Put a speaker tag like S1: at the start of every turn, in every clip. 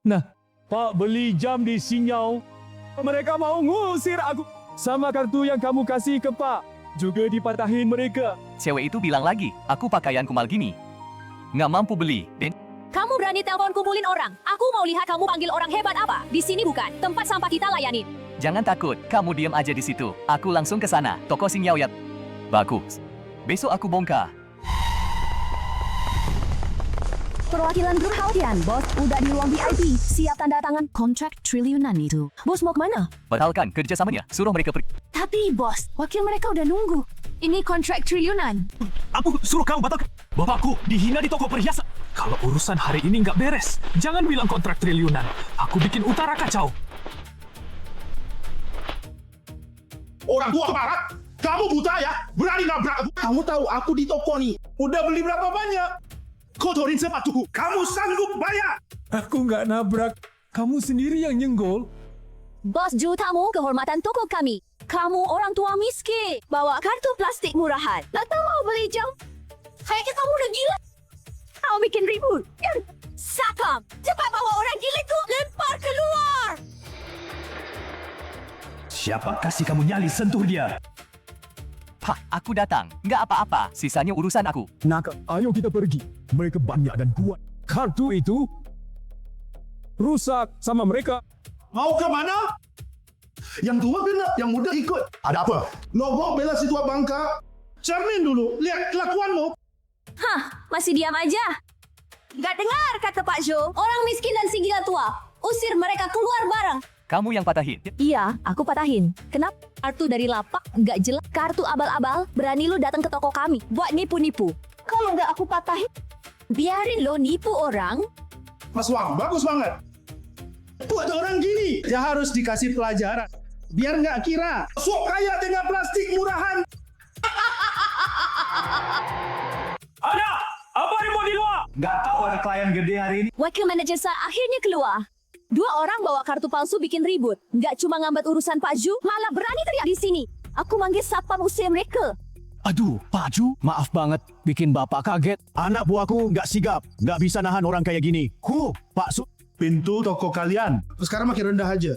S1: Nah, Pak beli jam di Sinyau. Mereka mau ngusir aku. Sama kartu yang kamu kasih ke Pak. Juga dipatahin mereka.
S2: Cewek itu bilang lagi, aku pakaian kumal gini. Nggak mampu beli, dan
S3: Kamu berani telepon kumpulin orang? Aku mau lihat kamu panggil orang hebat apa. Di sini bukan tempat sampah kita layanin.
S2: jangan takut, kamu diam aja di situ. Aku langsung ke sana, toko Xingyao ya. Bagus. Besok aku bongkar.
S3: Perwakilan Berhaudian, bos, udah di ruang VIP. Siap tanda tangan kontrak triliunan itu. Bos mau kemana?
S2: Batalkan kerjasamanya, suruh mereka pergi.
S3: Tapi bos, wakil mereka udah nunggu. Ini kontrak triliunan.
S1: Aku suruh kamu batalkan. Bapakku dihina di toko perhiasan. Kalau urusan hari ini nggak beres, jangan bilang kontrak triliunan. Aku bikin utara kacau.
S4: Orang tua barat, kamu buta ya? Berani nabrak aku? Kamu tahu aku di toko nih. Udah beli berapa banyak? Kotorin sepatuku. Kamu sanggup bayar?
S1: Aku nggak nabrak. Kamu sendiri yang nyenggol.
S3: Bos jutamu kehormatan toko kami. Kamu orang tua miskin. Bawa kartu plastik murahan. Datang mau beli jam. Kayaknya kamu udah gila. Kamu bikin ribut. Sakam, cepat bawa orang gila itu lempar keluar.
S1: Siapa kasih kamu nyali sentuh dia?
S2: Hah, aku datang. Nggak apa-apa, sisanya urusan aku.
S1: Nakal, ayo kita pergi. Mereka banyak dan kuat. Kartu itu rusak sama mereka.
S4: Mau ke mana? Yang tua kena, yang muda ikut. Ada apa? Logo bela si tua bangka. Cermin dulu, lihat kelakuanmu.
S3: Hah, masih diam aja. Gak dengar kata Pak Jo. Orang miskin dan si gila tua. Usir mereka keluar bareng.
S2: Kamu yang patahin.
S3: Iya, aku patahin. Kenapa? Kartu dari lapak nggak jelas. Kartu abal-abal, berani lu datang ke toko kami buat nipu-nipu. Kalau nggak aku patahin, biarin lo nipu orang.
S4: Mas Wang, bagus banget. Buat orang gini, ya harus dikasih pelajaran. Biar nggak kira, sok kaya dengan plastik murahan.
S1: Ada! Apa yang mau di luar?
S4: Nggak tahu ada klien gede hari ini.
S3: Wakil manajer saya akhirnya keluar. 2 orang bawa kartu palsu bikin ribut. Nggak cuma ngambat urusan Pak Ju, malah berani teriak di sini. Aku manggil satpam usir mereka.
S5: Aduh, Pak Ju, maaf banget bikin Bapak kaget. Anak buahku nggak sigap, nggak bisa nahan orang kayak gini. Pak Su...
S4: Pintu toko kalian sekarang makin rendah aja.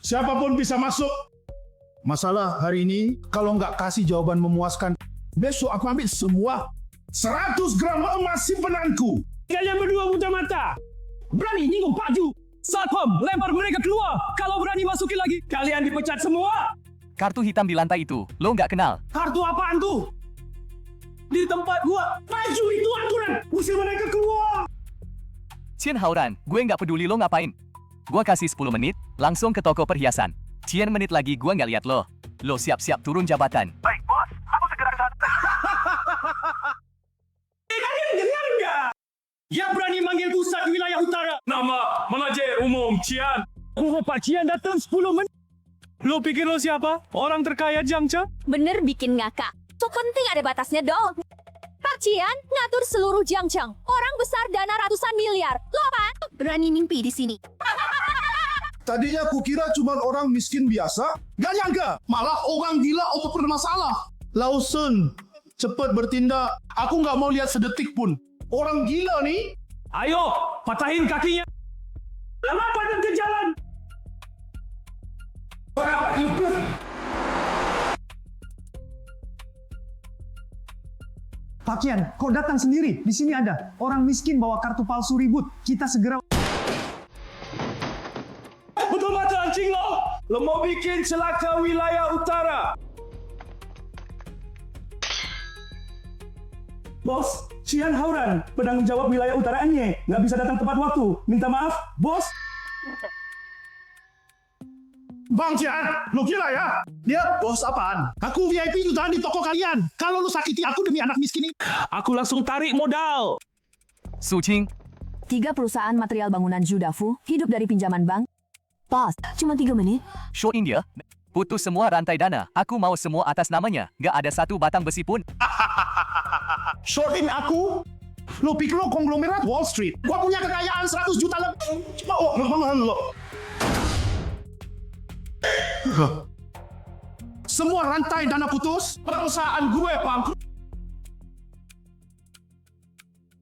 S4: Siapapun bisa masuk. Masalah hari ini, kalau nggak kasih jawaban memuaskan, besok aku ambil semua 100 gram emas simpenanku.
S1: Kalian berdua buta mata. Berani nyinggung Pak Ju. Satpam, lempar mereka keluar. Kalau berani masukin lagi, kalian dipecat semua.
S2: Kartu hitam di lantai itu, lo nggak kenal.
S1: Kartu apaan tuh? Di tempat gua. Maju itu aturan. Usir mereka keluar.
S2: Cian Hauran, gue nggak peduli lo ngapain. Gue kasih 10 menit, langsung ke toko perhiasan. Cian menit lagi gue nggak lihat lo. Lo siap-siap turun jabatan.
S4: Baik bos, aku segera kesana.
S1: Kalian dengar nggak? Yang berani manggil pusat wilayah utara. Nama manajer umum Cian. Oh, Pak Cian datang 10 menit. Lo pikir lo siapa? Orang terkaya Jiangcha?
S3: Bener bikin ngakak. So penting ada batasnya dong. Pak Cian ngatur seluruh Jiangcheng. Orang besar dana ratusan miliar. Lo apaan? Berani mimpi di sini.
S4: Tadinya aku kira cuma orang miskin biasa. Gak nyangka, malah orang gila atau bermasalah. Lawson, cepat bertindak. Aku nggak mau lihat sedetik pun. Orang gila nih.
S1: Ayo, patahin kakinya. Lama pada ke jalan.
S5: Pak Kian, kok datang sendiri? Di sini ada orang miskin bawa kartu palsu ribut. Kita segera...
S1: Betul mata anjing lo. Lo mau bikin celaka wilayah utara. Bos, Cian Hauran, penanggung jawab wilayah utaraannya. Nggak bisa datang tepat waktu. Minta maaf, bos.
S4: Bang Cian, lu gila ya? Dia bos apaan? Aku VIP jutaan di toko kalian. Kalau lu sakiti aku demi anak miskin ini.
S1: Aku langsung tarik modal.
S2: Su Qing,
S3: 3 perusahaan material bangunan Judafu hidup dari pinjaman bank. Bos, cuma 3 menit.
S2: show India. Putus semua rantai dana. Aku mau semua atas namanya. Nggak ada satu batang besi pun.
S4: Shortin aku? Lu pikir lu konglomerat Wall Street? Gua punya kekayaan 100 juta lebih. Oh, lo. Semua rantai dana putus, perusahaan gue bangkrut.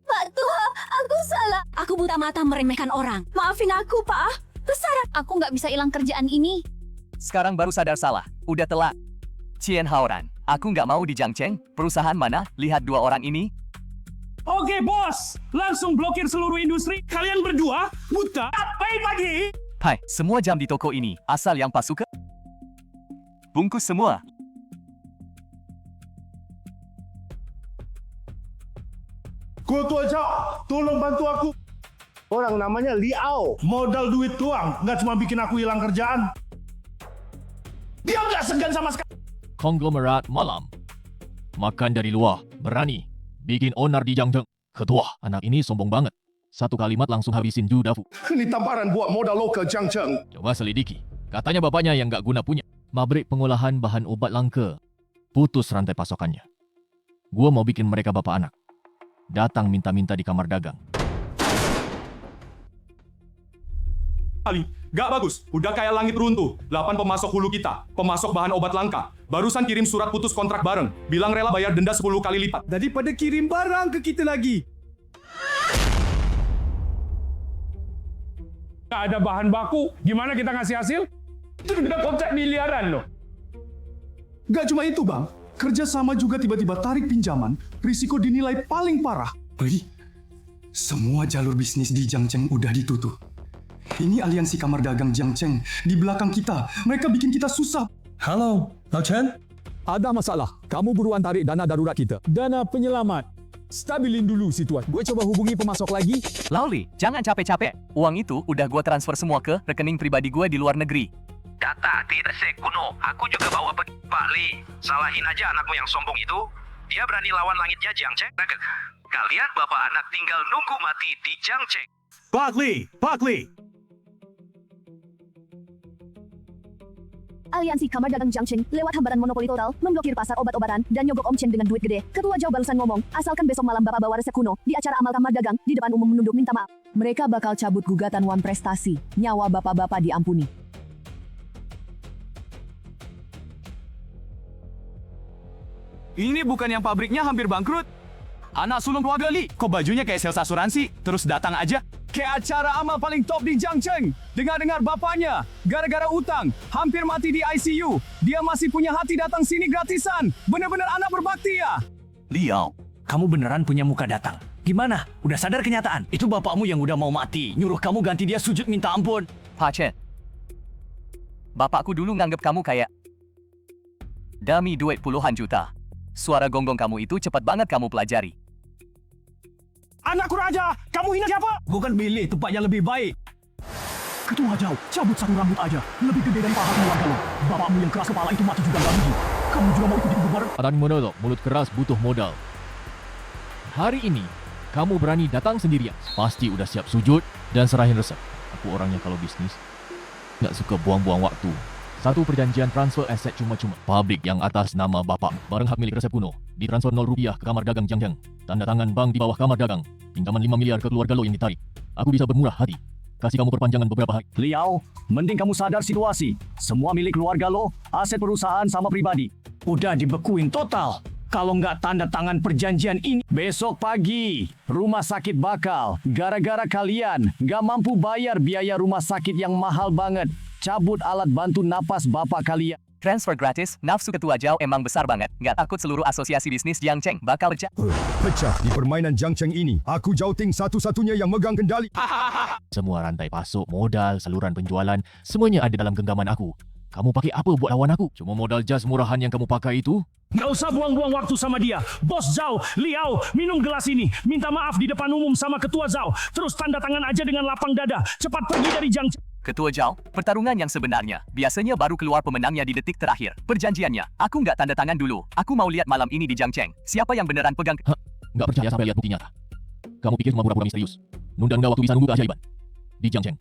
S3: Pak Tua, aku salah. Aku butuh semata-mata meremehkan orang. Maafin aku, Pak. Besar, aku nggak bisa hilang kerjaan ini.
S2: Sekarang baru sadar salah. Udah telat. Cian Haoran, aku nggak mau di Jiangcheng. Perusahaan mana? Lihat dua orang ini.
S1: Oke, bos. Langsung blokir seluruh industri. Kalian berdua buta. Baik lagi.
S2: Hai, semua jam di toko ini. Asal yang pas suka. Bungkus semua.
S4: Ketua Zhao, tolong bantu aku. Orang namanya Liao. Modal duit doang, nggak cuma bikin aku hilang kerjaan. Dia nggak segan sama sekali.
S5: Konglomerat malam. Makan dari luar, berani. Bikin onar di Jiangcheng. Ketua, anak ini sombong banget. Satu kalimat langsung habisin Judafu.
S4: Ini tamparan buat modal lokal Jiangcheng.
S5: Coba selidiki. Katanya bapaknya yang nggak guna punya. Pabrik pengolahan bahan obat langka. Putus rantai pasokannya. Gua mau bikin mereka bapak anak. Datang minta-minta di kamar dagang.
S1: Ali, gak bagus. Udah kayak langit runtuh. 8 pemasok hulu kita. Pemasok bahan obat langka. Barusan kirim surat putus kontrak bareng. Bilang rela bayar denda 10 kali lipat. Daripada kirim barang ke kita lagi. Gak ada bahan baku. Gimana kita ngasih hasil? Itu udah kontrak miliaran loh.
S6: Gak cuma itu, Bang. Kerjasama juga tiba-tiba tarik pinjaman, risiko dinilai paling parah.
S7: Beri, semua jalur bisnis di Jiangcheng udah ditutup. Ini aliansi kamar dagang Jiangcheng di belakang kita. Mereka bikin kita susah.
S1: Halo, Lao Chen?
S6: Ada masalah. Kamu buruan tarik dana darurat kita. Dana penyelamat. Stabilin dulu situasi. Gue coba hubungi pemasok lagi.
S2: Lauli, jangan capek-capek. Uang itu udah gua transfer semua ke rekening pribadi gua di luar negeri.
S8: Data tidak sekuno. Aku juga bawa pergi. Pak Li, salahin aja anakmu yang sombong itu. Dia berani lawan langitnya Jiangcheng. Kalian bapak anak tinggal nunggu mati di Jiangcheng.
S1: Pak Li.
S3: Aliansi Kamar Dagang Jiangcheng lewat hambaran monopoli total, memblokir pasar obat-obatan, dan nyogok Om Chen dengan duit gede. Ketua Zhao barusan ngomong, asalkan besok malam Bapak bawa resep kuno, di acara amal Kamar Dagang, di depan umum menunduk minta maaf. Mereka bakal cabut gugatan Wan Prestasi. Nyawa Bapak-Bapak diampuni.
S1: Ini bukan yang pabriknya hampir bangkrut. Anak sulung keluarga Li. Kok bajunya kayak sales asuransi? Terus datang aja. Kayak acara amal paling top di Jiangcheng. Dengar-dengar bapaknya, gara-gara utang, hampir mati di ICU. Dia masih punya hati datang sini gratisan. Bener-bener anak berbakti ya.
S9: Liao, kamu beneran punya muka datang. Gimana? Udah sadar kenyataan? Itu bapakmu yang udah mau mati. Nyuruh kamu ganti dia sujud minta ampun.
S2: Pak Chen. Bapakku dulu nganggep kamu kayak dummy duit puluhan juta. Suara gonggong kamu itu cepat banget kamu pelajari.
S1: Anak kurang aja, kamu hina siapa?
S6: Bukan pilih tempat yang lebih baik. Ketua Zhao, cabut satu rambut aja. Lebih gede dari paha keluarga lo. Bapakmu yang keras kepala itu mati juga gak rugi. Kamu juga mau ikut bubar?
S5: Adan monolog, mulut keras butuh modal. Hari ini, kamu berani datang sendirian. Pasti udah siap sujud dan serahin resep. Aku orangnya kalau bisnis, nggak suka buang-buang waktu. Satu perjanjian transfer aset cuma-cuma. Pabrik yang atas nama bapak, barang hak milik resep kuno. Ditransfer 0 rupiah ke kamar dagang Jiangcheng. Tanda tangan bank di bawah kamar dagang. Pinjaman 5 miliar ke keluarga lo yang ditarik. Aku bisa bermurah hati. Kasih kamu perpanjangan beberapa hari.
S9: Liao, mending kamu sadar situasi. Semua milik keluarga lo, aset perusahaan sama pribadi. Udah dibekuin total. Kalau nggak tanda tangan perjanjian ini, besok pagi rumah sakit bakal. Gara-gara kalian nggak mampu bayar biaya rumah sakit yang mahal banget. Cabut alat bantu napas bapak kalian.
S2: Transfer gratis, nafsu Ketua Zhao emang besar banget. Nggak takut seluruh asosiasi bisnis Jiangcheng bakal pecah.
S10: Pecah di permainan Jiangcheng ini. Aku Zhao Ting satu-satunya yang megang kendali.
S5: Semua rantai pasok, modal, saluran penjualan, semuanya ada dalam genggaman aku. Kamu pakai apa buat lawan aku? Cuma modal jas murahan yang kamu pakai itu?
S1: Nggak usah buang-buang waktu sama dia. Bos Zhao, Liao, minum gelas ini. Minta maaf di depan umum sama Ketua Zhao. Terus tanda tangan aja dengan lapang dada. Cepat pergi dari Jiangcheng.
S2: Ketua Zhao, pertarungan yang sebenarnya biasanya baru keluar pemenangnya di detik terakhir. Perjanjiannya, aku nggak tanda tangan dulu. Aku mau lihat malam ini di Jiangcheng. Siapa yang beneran pegang...
S5: Nggak percaya sampai lihat bukti nyata. Kamu pikir cuma pura-pura misterius? Nunda nggak waktu bisa nunggu keajaiban. Di Jiangcheng,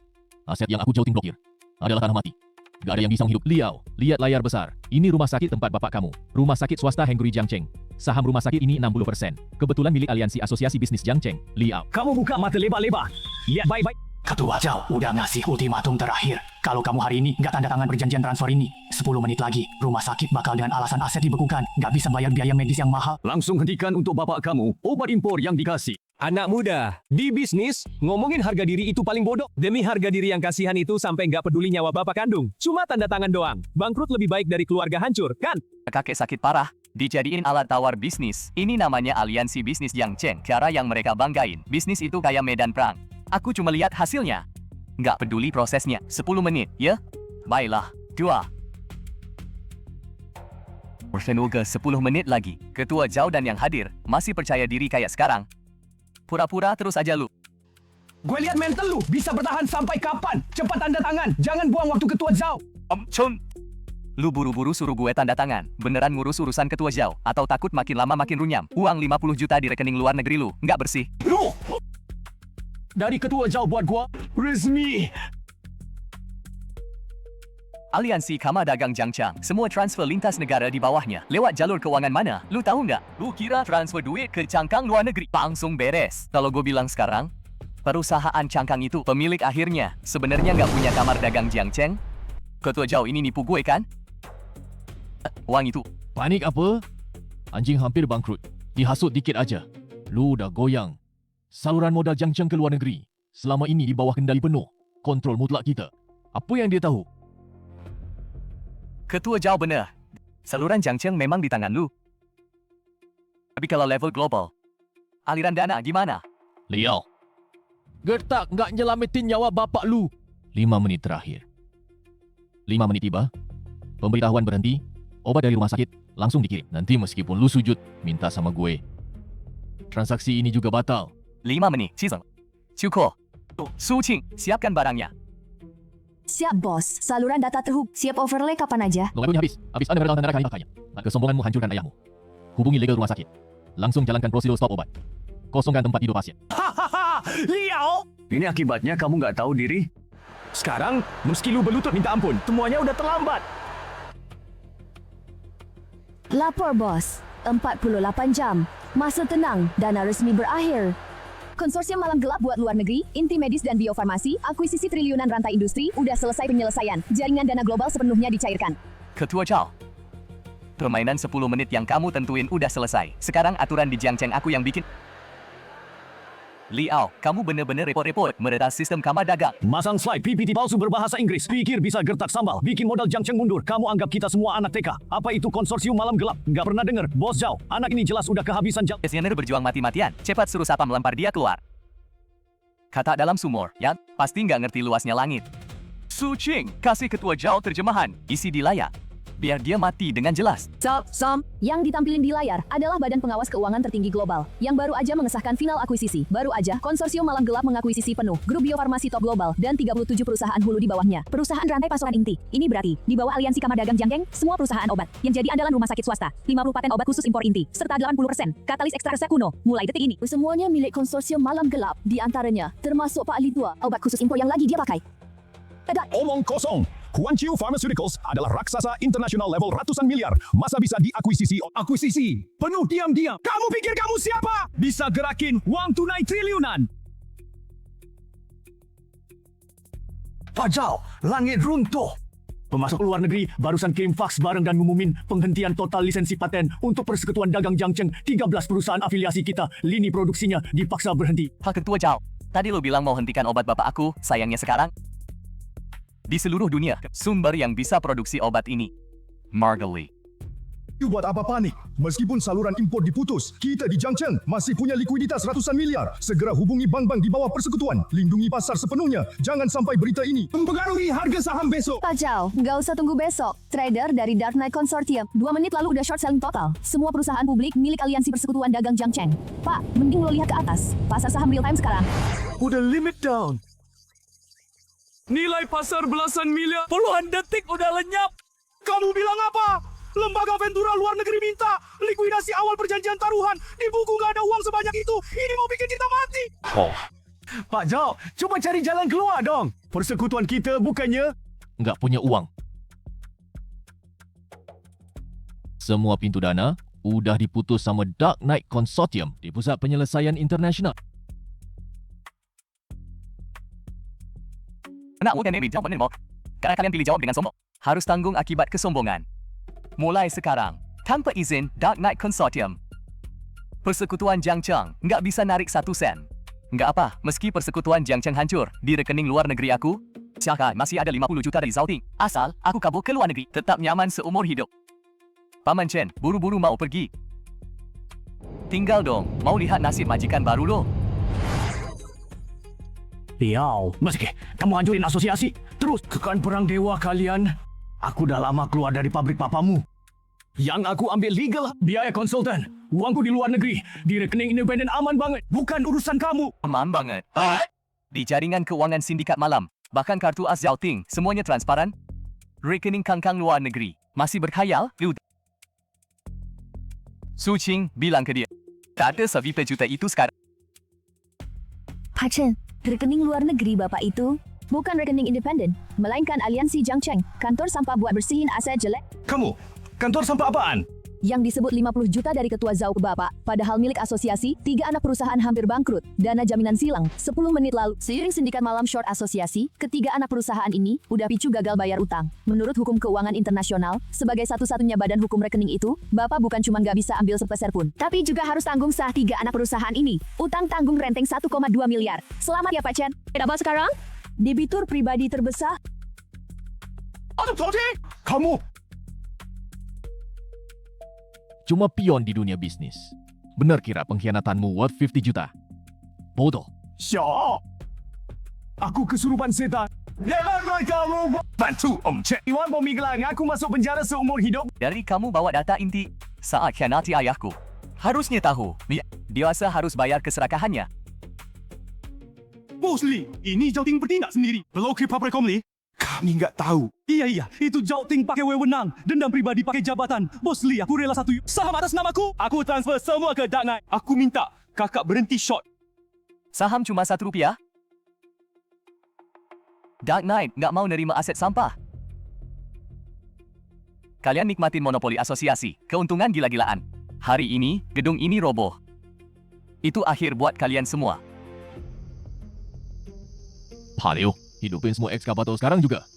S5: aset yang aku Zhao Ting blokir adalah tanah mati. Gak ada yang bisa menghidup. Liao, lihat layar besar. Ini rumah sakit tempat bapak kamu. Rumah sakit swasta Hengguri Jiangcheng. Saham rumah sakit ini 60%. Kebetulan milik aliansi asosiasi bisnis Jiangcheng. Liao.
S9: Kamu buka mata lebar-lebar. Lihat baik-baik. Ketua Zhao udah ngasih ultimatum terakhir. Kalau kamu hari ini nggak tanda tangan perjanjian transfer ini, 10 menit lagi rumah sakit bakal dengan alasan aset dibekukan. Nggak bisa bayar biaya medis yang mahal. Langsung hentikan untuk bapak kamu obat impor yang dikasih.
S1: Anak muda, di bisnis, ngomongin harga diri itu paling bodoh. Demi harga diri yang kasihan itu sampai nggak peduli nyawa bapak kandung. Cuma tanda tangan doang. Bangkrut lebih baik dari keluarga hancur, kan?
S2: Kakek sakit parah, dijadiin alat tawar bisnis. Ini namanya aliansi bisnis Jiang Cheng. Cara yang mereka banggain. Bisnis itu kayak medan perang. Aku cuma lihat hasilnya. Nggak peduli prosesnya. 10 menit, ya? Baiklah. 2. Menunggu 10 menit lagi. Ketua Zhao dan yang hadir masih percaya diri kayak sekarang. Pura-pura terus aja lu.
S9: Gue lihat mental lu bisa bertahan sampai kapan? Cepat tanda tangan, jangan buang waktu Ketua Zhao.
S2: Chun. Lu buru-buru suruh gue tanda tangan. Beneran ngurus urusan Ketua Zhao? Atau takut makin lama makin runyam? Uang 50 juta di rekening luar negeri lu, nggak bersih.
S9: Lu! Dari Ketua Zhao buat gua, resmi.
S2: Aliansi Kamar Dagang Jiang Cheng. Semua transfer lintas negara di bawahnya. Lewat jalur keuangan mana? Lu tahu nggak? Lu kira transfer duit ke cangkang luar negeri langsung beres? Kalau gue bilang sekarang, perusahaan cangkang itu pemilik akhirnya sebenarnya nggak punya Kamar Dagang Jiang Cheng. Ketua Zhao ini nipu gue kan? Uang itu.
S5: Panik apa? Anjing hampir bangkrut. Dihasut dikit aja. Lu udah goyang. Saluran modal Jiang Cheng ke luar negeri. Selama ini di bawah kendali penuh. Kontrol mutlak kita. Apa yang dia tahu?
S2: Ketua Zhao benar. Saluran Jiang Cheng memang di tangan lu. Tapi kalau level global, aliran dana gimana?
S5: Liao. Gertak nggak nyelamatin nyawa bapak lu. 5 menit terakhir. 5 menit tiba. Pemberitahuan berhenti. Obat dari rumah sakit langsung dikirim. Nanti meskipun lu sujud, minta sama gue. Transaksi ini juga batal.
S2: 5 menit. Cizeng. Cukup. Su Qing, siapkan barangnya.
S3: Siap, bos. Saluran data terhubung. Siap overlay kapan aja?
S5: Logatnya habis. Habis Anda menerangkan kali makanya. Kesombonganmu hancurkan ayahmu. Hubungi legal rumah sakit. Langsung jalankan prosedur stop obat. Kosongkan tempat tidur pasien.
S9: Hahaha, Liao! Ini akibatnya kamu nggak tahu diri. Sekarang, meski lu berlutut minta ampun, semuanya udah terlambat.
S3: Lapor, bos. 48 jam. Masa tenang. Dana resmi berakhir. Konsorsium Malam Gelap buat luar negeri, inti medis dan biofarmasi, akuisisi triliunan rantai industri, udah selesai penyelesaian. Jaringan dana global sepenuhnya dicairkan.
S2: Ketua Zhao. Permainan 10 menit yang kamu tentuin udah selesai. Sekarang aturan di Jiang Cheng aku yang bikin. Liao, kamu bener-bener repot-repot meretas sistem kamar dagang.
S9: Masang slide PPT palsu berbahasa Inggris. Pikir bisa gertak sambal. Bikin modal Jiang Cheng mundur. Kamu anggap kita semua anak TK. Apa itu konsorsium Malam Gelap? Nggak pernah dengar. Bos Zhao, anak ini jelas udah kehabisan jam.
S2: Desainer berjuang mati-matian. Cepat suruh Sapam melempar dia keluar. Kata dalam sumur, ya? Pasti nggak ngerti luasnya langit. Su Qing, kasih Ketua Zhao terjemahan. Isi di layar. Biar dia mati dengan jelas.
S3: Yang ditampilin di layar adalah Badan Pengawas Keuangan Tertinggi Global, yang baru aja mengesahkan final akuisisi. Baru aja, konsorsium Malam Gelap mengakuisisi penuh grup biofarmasi top global dan 37 perusahaan hulu di bawahnya. Perusahaan rantai pasokan inti. Ini berarti, di bawah aliansi Kamar Dagang Jiang Cheng, semua perusahaan obat yang jadi andalan rumah sakit swasta, 50 paten obat khusus impor inti, serta 80% katalis ekstra resep kuno. Mulai detik ini, semuanya milik konsorsium Malam Gelap. Di antaranya, termasuk Pak Ali Tua, obat khusus impor yang lagi dia pakai.
S10: Omong kosong. Huanqiu Pharmaceuticals adalah raksasa internasional level ratusan miliar. Masa bisa diakuisisi?
S6: Akuisisi, penuh diam-diam. Kamu pikir kamu siapa? Bisa gerakin uang tunai triliunan.
S9: Pak Zhao, langit runtuh. Pemasok luar negeri barusan kirim faks bareng dan ngumumin penghentian total lisensi paten untuk Persekutuan Dagang Jiang Cheng. 13 perusahaan afiliasi kita, lini produksinya dipaksa berhenti.
S2: Pak Ketua Zhao, tadi lo bilang mau hentikan obat bapak aku, sayangnya sekarang di seluruh dunia, sumber yang bisa produksi obat ini, Margali.
S10: You buat apa panik? Meskipun saluran impor diputus, kita di Jiang Cheng masih punya likuiditas ratusan miliar. Segera hubungi bank-bank di bawah persekutuan. Lindungi pasar sepenuhnya. Jangan sampai berita ini
S4: Mempengaruhi harga saham besok.
S3: Pak Zhao, nggak usah tunggu besok. Trader dari Dark Knight Consortium, 2 menit lalu udah short selling total. Semua perusahaan publik milik aliansi Persekutuan Dagang Jiang Cheng. Pak, mending lo lihat ke atas. Pasar saham real time sekarang.
S1: Udah limit down. Nilai pasar belasan miliar, puluhan detik udah lenyap.
S6: Kamu bilang apa? Lembaga Ventura luar negeri minta likuidasi awal perjanjian taruhan. Di buku nggak ada uang sebanyak itu. Ini mau bikin kita mati.
S9: Pak Zhao, coba cari jalan keluar dong. Persekutuan kita bukannya
S5: Nggak punya uang. Semua pintu dana udah diputus sama Dark Knight Consortium di Pusat Penyelesaian Internasional.
S2: Karena kalian pilih jawab dengan sombong, harus tanggung akibat kesombongan. Mulai sekarang, tanpa izin Dark Knight Consortium, Persekutuan Jiangcheng nggak bisa narik 1 sen. Nggak apa, meski persekutuan Jiangcheng hancur di rekening luar negeri aku, Caka masih ada 50 juta dari Zhaoting. Asal aku kabur ke luar negeri, tetap nyaman seumur hidup. Paman Chen, buru-buru mau pergi. Tinggal dong, mau lihat nasib majikan baru lo.
S9: Liao, meski kamu hancurin asosiasi, terus kekan perang dewa kalian. Aku dah lama keluar dari pabrik papamu. Yang aku ambil legal, biaya konsultan, uangku di luar negeri, di rekening independen aman banget, bukan urusan kamu.
S2: Aman banget. Di jaringan keuangan sindikat malam, bahkan kartu as Zhaoting, semuanya transparan. Rekening kangkang luar negeri, masih berkhayal, Liu. Su Qing bilang ke dia, tak ada sejuta juta itu sekarang.
S3: Pak Chen, rekening luar negeri Bapak itu bukan rekening independen, melainkan aliansi Jiangcheng, kantor sampah buat bersihin aset jelek
S9: Kamu, kantor sampah apaan?
S3: yang disebut 50 juta dari ketua Zhao ke Bapak, padahal milik asosiasi, 3 anak perusahaan hampir bangkrut, dana jaminan silang, 10 menit lalu, seiring sindikat malam short asosiasi, ketiga anak perusahaan ini udah picu gagal bayar utang. Menurut hukum keuangan internasional, sebagai satu-satunya badan hukum rekening itu, Bapak bukan cuma nggak bisa ambil sepeser pun, tapi juga harus tanggung sah 3 anak perusahaan ini. Utang tanggung renteng 1,2 miliar. Selamat ya Pak Chen. Apa sekarang? Debitur pribadi terbesar.
S9: Kamu,
S5: Cuma pion di dunia bisnis. Benar kira pengkhianatanmu worth 50 juta? Bodoh.
S9: Syok. Aku kesurupan setan. Jangan kamu bantu Om Chen. Iwan pemikiran aku masuk penjara seumur hidup.
S2: Dari kamu bawa data inti saat khianati ayahku. Harusnya tahu, Dewasa harus bayar keserakahannya.
S6: Bos Li, ini Zhaoting bertindak sendiri. Blokir pabrik Om Li. Kami nggak tahu. Iya, itu Zhaoting pakai wewenang. Dendam pribadi pakai jabatan. Bos Li, aku rela satu saham atas namaku. Aku transfer semua ke Dark Knight. Aku minta kakak berhenti short.
S2: Saham cuma Rp1. Dark Knight nggak mau nerima aset sampah. Kalian nikmatin monopoli asosiasi, keuntungan gila-gilaan. Hari ini, gedung ini roboh. Itu akhir buat kalian semua.
S5: Pak Liu, hidupin semua ekskavator sekarang juga.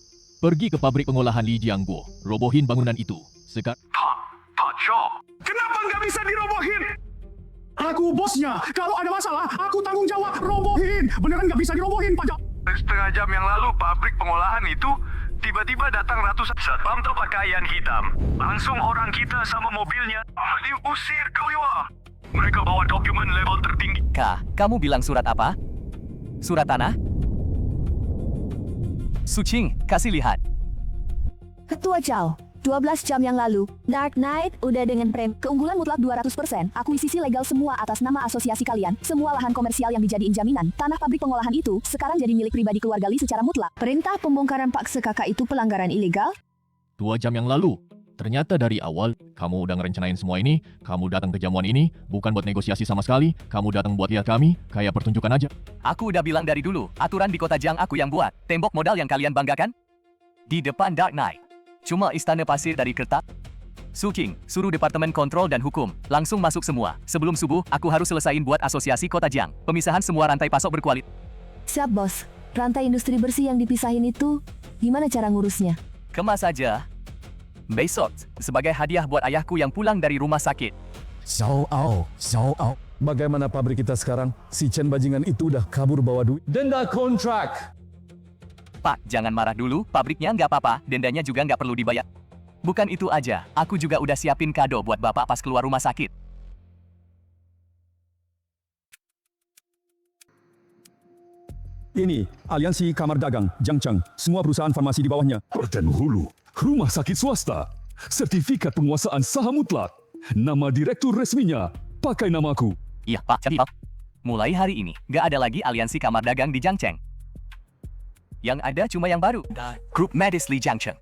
S5: Pergi ke pabrik pengolahan Li Jiangguo. Robohin bangunan itu.
S8: Pak Shaw,
S6: Kenapa nggak bisa dirobohin? Aku bosnya. Kalau ada masalah, aku tanggung jawab. Robohin. Beneran nggak bisa dirobohin, Pak.
S8: setengah jam yang lalu pabrik pengolahan itu tiba-tiba datang ratusan satpam berpakaian hitam. Langsung orang kita sama mobilnya diusir keluar. Mereka bawa dokumen level tertinggi.
S2: Kak, kamu bilang surat apa? Surat tanah? Su Qing, kasih lihat.
S3: Ketua Zhao, 12 jam yang lalu, Dark Knight udah dengan keunggulan mutlak 200%, akuisisi legal semua atas nama asosiasi kalian, semua lahan komersial yang dijadiin jaminan, tanah pabrik pengolahan itu sekarang jadi milik pribadi keluarga Li secara mutlak. Perintah pembongkaran paksa kakak itu pelanggaran ilegal?
S5: 2 jam yang lalu. Ternyata dari awal, kamu udah ngerencanain semua ini, kamu datang ke jamuan ini, bukan buat negosiasi sama sekali, kamu datang buat lihat kami, kayak pertunjukan aja.
S2: Aku udah bilang dari dulu, aturan di kota Jiang aku yang buat. Tembok modal yang kalian banggakan? Di depan Dark Knight. Cuma istana pasir dari kertas. Su Qing, suruh Departemen Kontrol dan Hukum, langsung masuk semua. Sebelum subuh, aku harus selesain buat asosiasi kota Jiang. Pemisahan semua rantai pasok berkualitas.
S3: Siap bos, rantai industri bersih yang dipisahin itu, gimana cara ngurusnya?
S2: Kemas aja. Besok, sebagai hadiah buat ayahku yang pulang dari rumah sakit.
S10: Zhao Ao. Bagaimana pabrik kita sekarang? Si Chen bajingan itu udah kabur bawa duit.
S6: Denda kontrak.
S2: Pak, jangan marah dulu, pabriknya nggak apa-apa, dendanya juga nggak perlu dibayar. Bukan itu aja, aku juga udah siapin kado buat bapak pas keluar rumah sakit.
S10: Ini, Aliansi Kamar Dagang, Jiangcheng. Semua perusahaan farmasi di bawahnya.
S11: Dan hulu, rumah sakit swasta. Sertifikat penguasaan saham mutlak. Nama direktur resminya, pakai namaku.
S2: Iya, Pak, jadi Pak. Mulai hari ini, nggak ada lagi aliansi kamar dagang di Jiangcheng. Yang ada cuma yang baru, Grup Medis Li Jiangcheng.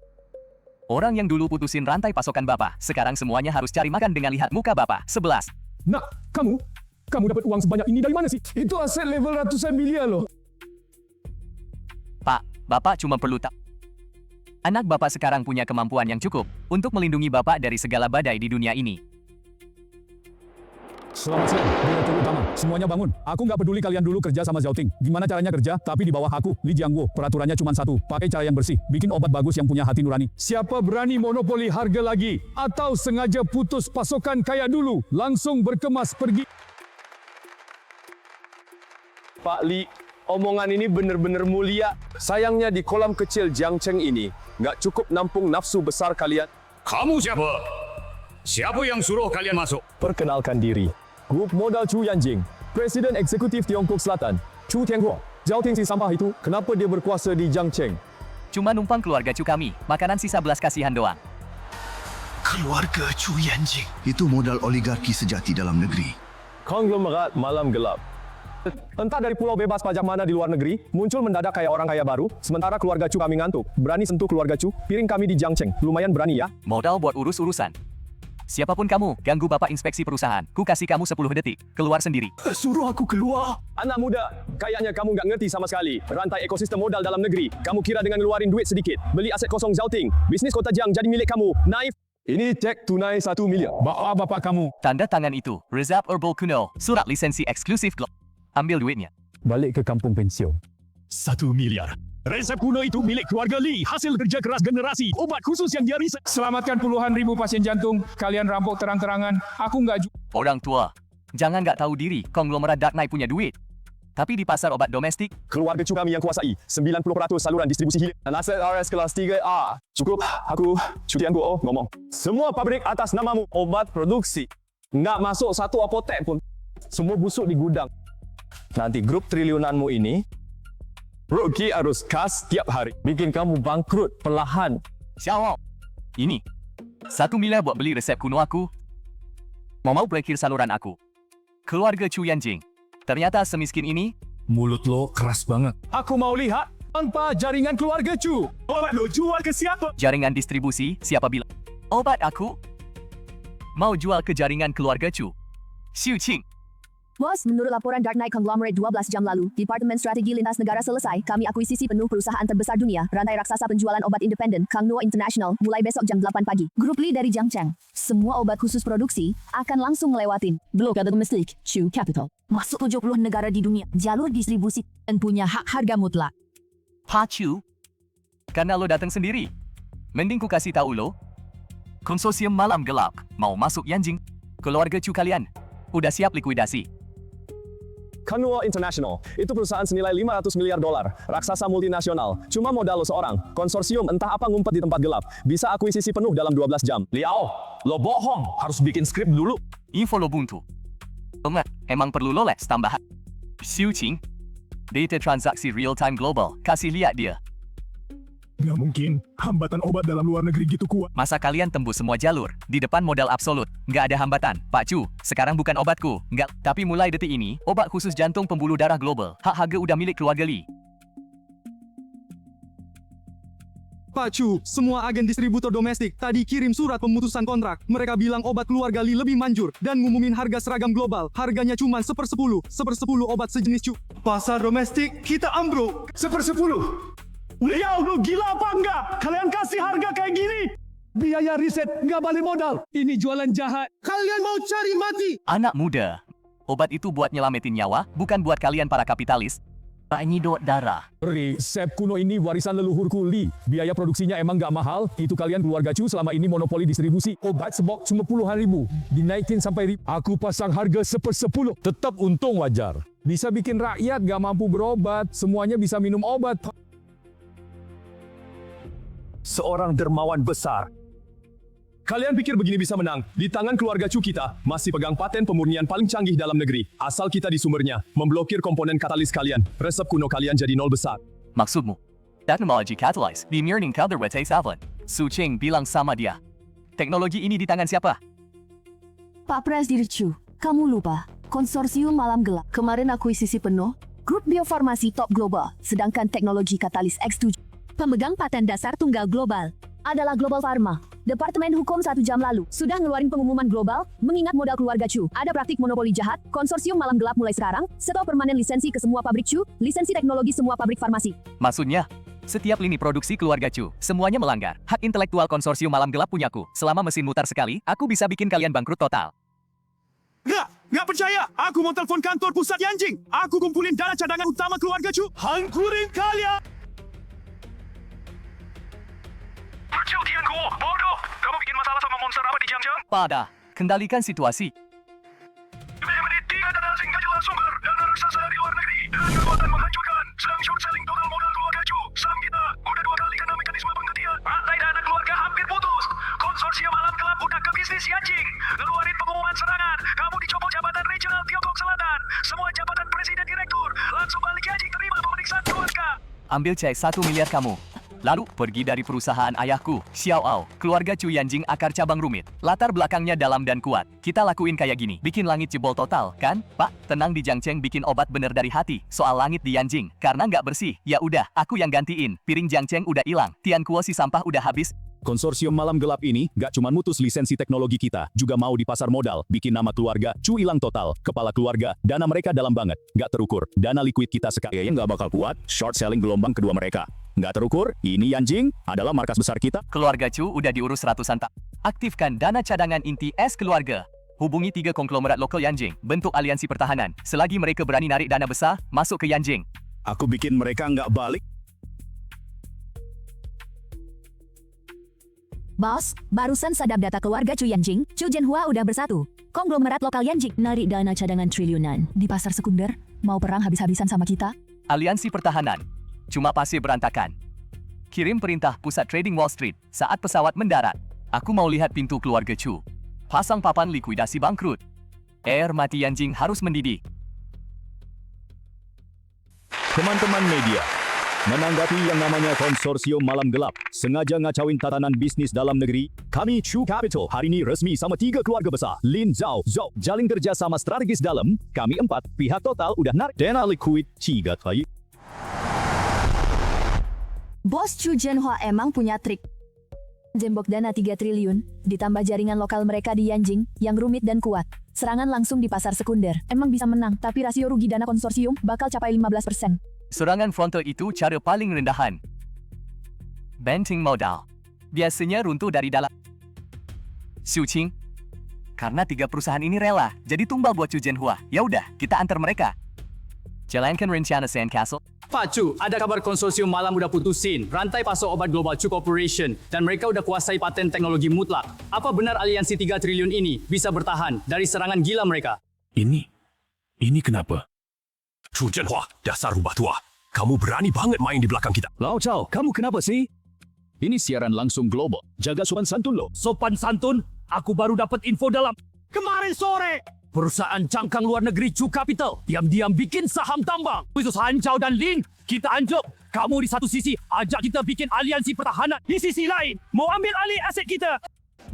S2: Orang yang dulu putusin rantai pasokan Bapak, sekarang semuanya harus cari makan dengan lihat muka Bapak. 11.
S10: Nak, kamu dapat uang sebanyak ini dari mana sih? Itu aset level ratusan miliar loh.
S2: Pak, Bapak cuma perlu tahu. Anak Bapak sekarang punya kemampuan yang cukup untuk melindungi Bapak dari segala badai di dunia ini.
S10: Selamat siang, Direktur Utama. Semuanya bangun. Aku nggak peduli kalian dulu kerja sama Zhao Ting. Gimana caranya kerja, tapi di bawah aku, Li Jiangguo. Peraturannya cuma satu, pakai cara yang bersih. Bikin obat bagus yang punya hati nurani. Siapa berani monopoli harga lagi? Atau sengaja putus pasokan kayak dulu? Langsung berkemas pergi.
S12: Pak Li, omongan ini benar-benar mulia. Sayangnya di kolam kecil Jiangcheng ini, nggak cukup nampung nafsu besar kalian.
S6: Kamu siapa? Siapa yang suruh kalian masuk?
S12: Perkenalkan diri. Grup Modal Chu Yanjing, Presiden Eksekutif Tiongkok Selatan, Chu Tianguo. Zhao Ting si sampah itu, kenapa dia berkuasa di Jiangcheng?
S2: Cuma numpang keluarga cu kami. Makanan sisa belas kasihan doang.
S13: Keluarga Chu Yanjing. Itu modal oligarki sejati dalam negeri.
S12: Konglomerat malam gelap. Entah dari pulau bebas pajak mana di luar negeri, muncul mendadak kayak orang kaya baru, sementara keluarga Chu kami ngantuk. Berani sentuh keluarga Chu, piring kami di Jiangcheng. Lumayan berani ya.
S2: Modal buat urus-urusan. Siapapun kamu, ganggu bapak inspeksi perusahaan. Ku kasih kamu 10 detik. Keluar sendiri.
S12: Suruh aku keluar. Anak muda, kayaknya kamu nggak ngerti sama sekali. Rantai ekosistem modal dalam negeri. Kamu kira dengan ngeluarin duit sedikit, beli aset kosong Zhao Ting, bisnis kota Jiang jadi milik kamu. Naif. Ini cek tunai 1 miliar.
S10: Bawa bapak kamu.
S2: Tanda tangan itu. Reserve Herbal Kuno. Surat lisensi eksklusif Glock. Ambil duitnya.
S12: Balik ke kampung pensiun.
S6: 1 miliar. Resep kuno itu milik keluarga Li, hasil kerja keras generasi, obat khusus yang dia riset.
S4: Selamatkan puluhan ribu pasien jantung. Kalian rampok terang-terangan. Aku nggak
S2: Orang tua, jangan nggak tahu diri konglomerat Dark Knight punya duit. Tapi di pasar obat domestik,
S12: Keluarga Chu kami yang kuasai 90% saluran distribusi hilir dan aset RS kelas 3A. Cukup, aku Chu Tianguo ngomong. Semua pabrik atas namamu, obat produksi. Nggak masuk satu apotek pun. Semua busuk di gudang. Nanti grup triliunanmu ini rugi harus kas tiap hari. Bikin kamu bangkrut perlahan.
S2: Xiao, ini 1 miliar buat beli resep kuno aku. Mau blokir saluran aku. Keluarga Chu Yanjing. Ternyata semiskin ini.
S10: Mulut lo keras banget.
S6: Aku mau lihat tanpa jaringan keluarga Chu. Obat lo jual ke siapa?
S2: Jaringan distribusi, siapa bilang? Obat aku? Mau jual ke jaringan keluarga Chu. Xiu Qing.
S3: Bos, menurut laporan Dark Knight Conglomerate 12 jam lalu, Departemen Strategi Lintas Negara selesai, kami akuisisi penuh perusahaan terbesar dunia, rantai raksasa penjualan obat independen, Kangnuo International, mulai besok jam 8 pagi. Grup Li dari Jiangcheng. Semua obat khusus produksi akan langsung ngelewatin blokade domestik, Chu Capital. Masuk 70 negara di dunia, jalur distribusi, dan punya hak harga mutlak.
S2: Pa Chu? Karena lo datang sendiri. Mending ku kasih tahu lo. Konsorsium Malam Gelap mau masuk Yanjing. Keluarga Chu kalian udah siap likuidasi.
S12: Kangnuo International, itu perusahaan senilai 500 miliar dolar, raksasa multinasional. Cuma modal lo seorang, konsorsium entah apa ngumpet di tempat gelap, bisa akuisisi penuh dalam 12 jam.
S6: Liao, lo bohong, harus bikin skrip dulu.
S2: Info lo buntu. Enggak, emang perlu lo les tambahan. Xiu Qing, data transaksi real-time global, kasih lihat dia.
S10: Nggak mungkin, hambatan obat dalam luar negeri gitu kuat.
S2: Masa kalian tembus semua jalur, di depan modal absolut, nggak ada hambatan. Pak Chu, sekarang bukan obatku, nggak. Tapi mulai detik ini, obat khusus jantung pembuluh darah global, hak harga udah milik keluarga Li.
S7: Pak Chu, semua agen distributor domestik tadi kirim surat pemutusan kontrak. Mereka bilang obat keluarga Li lebih manjur dan ngumumin harga seragam global. Harganya cuma 1/10 obat sejenis Chu. Pasar domestik kita ambruk.
S4: 1/10.
S6: Liao, lo gila apa enggak? Kalian kasih harga kayak gini?
S10: Biaya riset nggak balik modal.
S6: Ini jualan jahat.
S4: Kalian mau cari mati?
S2: Anak muda, obat itu buat nyelamatin nyawa, bukan buat kalian para kapitalis. Penyedot darah.
S10: Resep kuno ini warisan leluhurku Li. Biaya produksinya emang nggak mahal. Itu kalian keluarga Chu selama ini monopoli distribusi. Obat sebok cuma puluhan ribu. Dinaikin sampai ribu. Aku pasang harga 1/10. Tetap untung wajar. Bisa bikin rakyat nggak mampu berobat. Semuanya bisa minum obat.
S12: Seorang dermawan besar. Kalian pikir begini bisa menang? Di tangan keluarga Chu kita masih pegang paten pemurnian paling canggih dalam negeri. Asal kita di sumbernya, memblokir komponen katalis kalian. Resep kuno kalian jadi nol besar.
S2: Maksudmu? Teknologi catalyze di Murning Counterweight Savlin. Su Qing bilang sama dia. Teknologi ini di tangan siapa?
S3: Pak Presiden Chu, kamu lupa. Konsorsium Malam Gelap. Kemarin akuisisi penuh, grup biofarmasi top global, sedangkan teknologi katalis X7. Pemegang paten dasar tunggal global adalah Global Pharma. Departemen Hukum 1 jam lalu sudah ngeluarin pengumuman global, mengingat modal keluarga Chu. Ada praktik monopoli jahat, konsorsium Malam Gelap mulai sekarang, stop permanen lisensi ke semua pabrik Chu, lisensi teknologi semua pabrik farmasi.
S2: Maksudnya, setiap lini produksi keluarga Chu, semuanya melanggar. Hak intelektual konsorsium Malam Gelap punyaku. Selama mesin mutar sekali, aku bisa bikin kalian bangkrut total.
S6: Nggak percaya? Aku mau telefon kantor pusat Yanjing. Aku kumpulin dana cadangan utama keluarga Chu. Hancurin kalian!
S8: Kecil Tianku, bodoh. Kamu bikin masalah sama monster apa di Jiangjiang?
S2: Pada, kendalikan situasi.
S8: Menit 3 dan asing gak jelas sumber. Dana raksasa di luar negeri. Dan kekuatan menghancurkan. Sedang short selling total modal keluarga Chu. Saham kita udah 2 kali kena mekanisme penghentian. Rantai dana keluarga hampir putus. Konsorsium alam gelap udah ke bisnis Yanjing. Ngeluarin pengumuman serangan. Kamu dicopot jabatan regional Tiongkok Selatan. Semua jabatan presiden direktur. Langsung balik Yanjing terima pemeriksaan keluarga.
S2: Ambil cek 1 miliar kamu. Lalu, pergi dari perusahaan ayahku, Xiao Ao. Keluarga Chu Yanjing akar cabang rumit. Latar belakangnya dalam dan kuat. Kita lakuin kayak gini. Bikin langit jebol total, kan? Pak, tenang di Jiangcheng bikin obat bener dari hati. Soal langit di Yanjing, karena nggak bersih. Ya udah, aku yang gantiin. Piring Jiangcheng udah hilang. Tian Kuo si sampah udah habis.
S10: Konsorsium Malam Gelap ini gak cuma mutus lisensi teknologi kita, juga mau di pasar modal, bikin nama keluarga Chu hilang total. Kepala keluarga, dana mereka dalam banget, gak terukur. Dana liquid kita sekalian gak bakal kuat, short selling gelombang kedua mereka. Gak terukur, ini Yanjing adalah markas besar kita.
S2: Keluarga Chu udah diurus ratusan tak. Aktifkan dana cadangan inti S keluarga. Hubungi 3 konglomerat lokal Yanjing, bentuk aliansi pertahanan. Selagi mereka berani narik dana besar, masuk ke Yanjing.
S10: Aku bikin mereka nggak balik.
S3: Bos, barusan sadap data keluarga Chu Yanjing, Chu Jianhua udah bersatu. Konglomerat lokal Yanjing narik dana cadangan triliunan di pasar sekunder, mau perang habis-habisan sama kita?
S2: Aliansi pertahanan. Cuma pasir berantakan. Kirim perintah pusat trading Wall Street saat pesawat mendarat. Aku mau lihat pintu keluarga Chu. Pasang papan likuidasi bangkrut. Air mati Yanjing harus mendidih.
S10: Teman-teman media, menanggapi yang namanya konsorsium Malam Gelap, sengaja ngacauin tatanan bisnis dalam negeri, kami Chu Capital hari ini resmi sama 3 keluarga besar, Lin Zhao, jalin kerja sama strategis dalam, kami 4, pihak total udah narik dana liquid 3 kali.
S3: Bos Chu Jianhua emang punya trik. Jembok dana 3 triliun, ditambah jaringan lokal mereka di Yanjing, yang rumit dan kuat. Serangan langsung di pasar sekunder. Emang bisa menang, tapi rasio rugi dana konsorsium bakal capai 15%.
S2: Serangan frontal itu cara paling rendahan. Banting modal. Biasanya runtuh dari dalam. Xu Qing. Karena 3 perusahaan ini rela, jadi tumbal buat Chu Jianhua. Ya udah, kita antar mereka. Jalankan rencana Sandcastle.
S9: Pak Chu, ada kabar konsorsium malam udah putusin rantai pasok obat global Chu Corporation dan mereka udah kuasai paten teknologi mutlak. Apa benar aliansi 3 triliun ini bisa bertahan dari serangan gila mereka?
S11: Ini kenapa? Chu Jianhua, dasar rubah tua. Kamu berani banget main di belakang kita.
S10: Lau Chao, kamu kenapa sih? Ini siaran langsung global. Jaga sopan santun lo.
S9: Sopan santun? Aku baru dapat info dalam kemarin sore. Perusahaan cangkang luar negeri Chu Capital diam-diam bikin saham tambang. Khusus Han Zhao dan Lin, kita anjlok. Kamu di satu sisi ajak kita bikin aliansi pertahanan. Di sisi lain, mau ambil alih aset kita.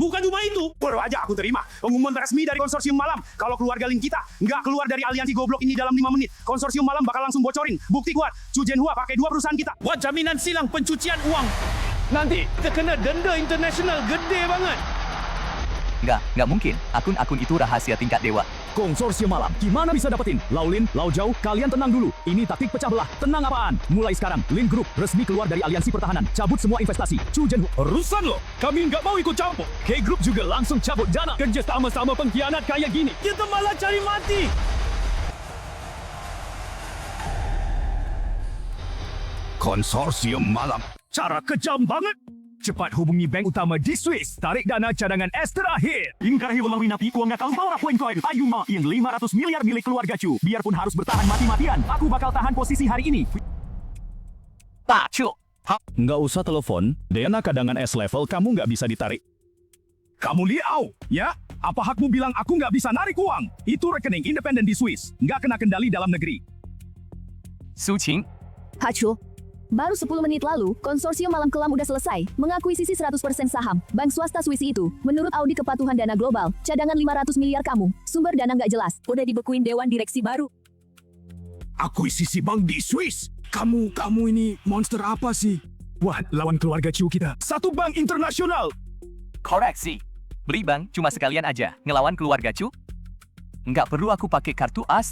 S6: Bukan cuma itu, baru aja aku terima pengumuman resmi dari konsorsium malam. Kalau keluarga Lin kita nggak keluar dari aliansi goblok ini dalam 5 menit, konsorsium malam bakal langsung bocorin. Bukti kuat, Chu Jianhua pakai 2 perusahaan kita.
S1: Buat jaminan silang pencucian uang. Nanti kita kena denda internasional gede banget.
S2: Nggak mungkin. Akun-akun itu rahasia tingkat dewa.
S10: Konsorsium Malam, gimana bisa dapetin? Lau Lin, Lau Zhao, kalian tenang dulu. Ini taktik pecah belah. Tenang apaan? Mulai sekarang, Lin Group resmi keluar dari aliansi pertahanan. Cabut semua investasi. Chu Jianhua.
S1: Urusan lo, kami nggak mau ikut campur.
S10: K-Group juga langsung cabut dana.
S1: Kerja sama-sama pengkhianat kayak gini, kita malah cari mati.
S10: Konsorsium Malam.
S6: Cara kejam banget. Cepat hubungi bank utama di Swiss. Tarik dana cadangan S terakhir.
S7: Ingkarahi wallahi napi kuang ngakal power point coin. Ayuma yang 500 miliar milik keluarga Chu. Biarpun harus bertahan mati-matian, aku bakal tahan posisi hari ini.
S2: Pak Chu.
S10: Nggak usah telepon. Dana cadangan S level kamu nggak bisa ditarik.
S6: Kamu liau, ya? Apa hakmu bilang aku nggak bisa narik uang? Itu rekening independen di Swiss. Nggak kena kendali dalam negeri.
S2: Xu Qing.
S3: Pak Chu, baru 10 menit lalu, konsorsium Malam Kelam udah selesai mengakuisisi 100% saham bank swasta Swiss itu. Menurut audit kepatuhan dana global, cadangan 500 miliar kamu, sumber dana nggak jelas, udah dibekuin dewan direksi baru.
S6: Akuisisi bank di Swiss? Kamu ini monster apa sih? Wah, lawan keluarga Chu kita. Satu bank internasional.
S2: Koreksi. Beli bank cuma sekalian aja. Ngelawan keluarga Chu? Nggak perlu aku pakai kartu as.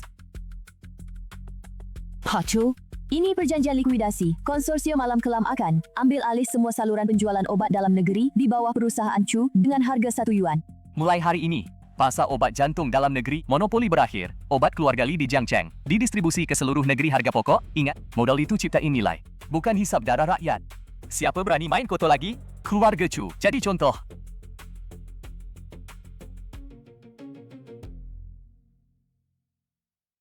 S3: Pak Chu, ini perjanjian likuidasi. Konsorsium Malam Kelam akan ambil alih semua saluran penjualan obat dalam negeri di bawah perusahaan Chu dengan harga 1 yuan.
S2: Mulai hari ini, Pasar obat jantung dalam negeri, monopoli berakhir. Obat keluarga Li di Jiangcheng didistribusi ke seluruh negeri harga pokok. Ingat, modal itu ciptain nilai, bukan hisap darah rakyat. Siapa berani main kotor lagi? Keluarga Chu. Jadi contoh.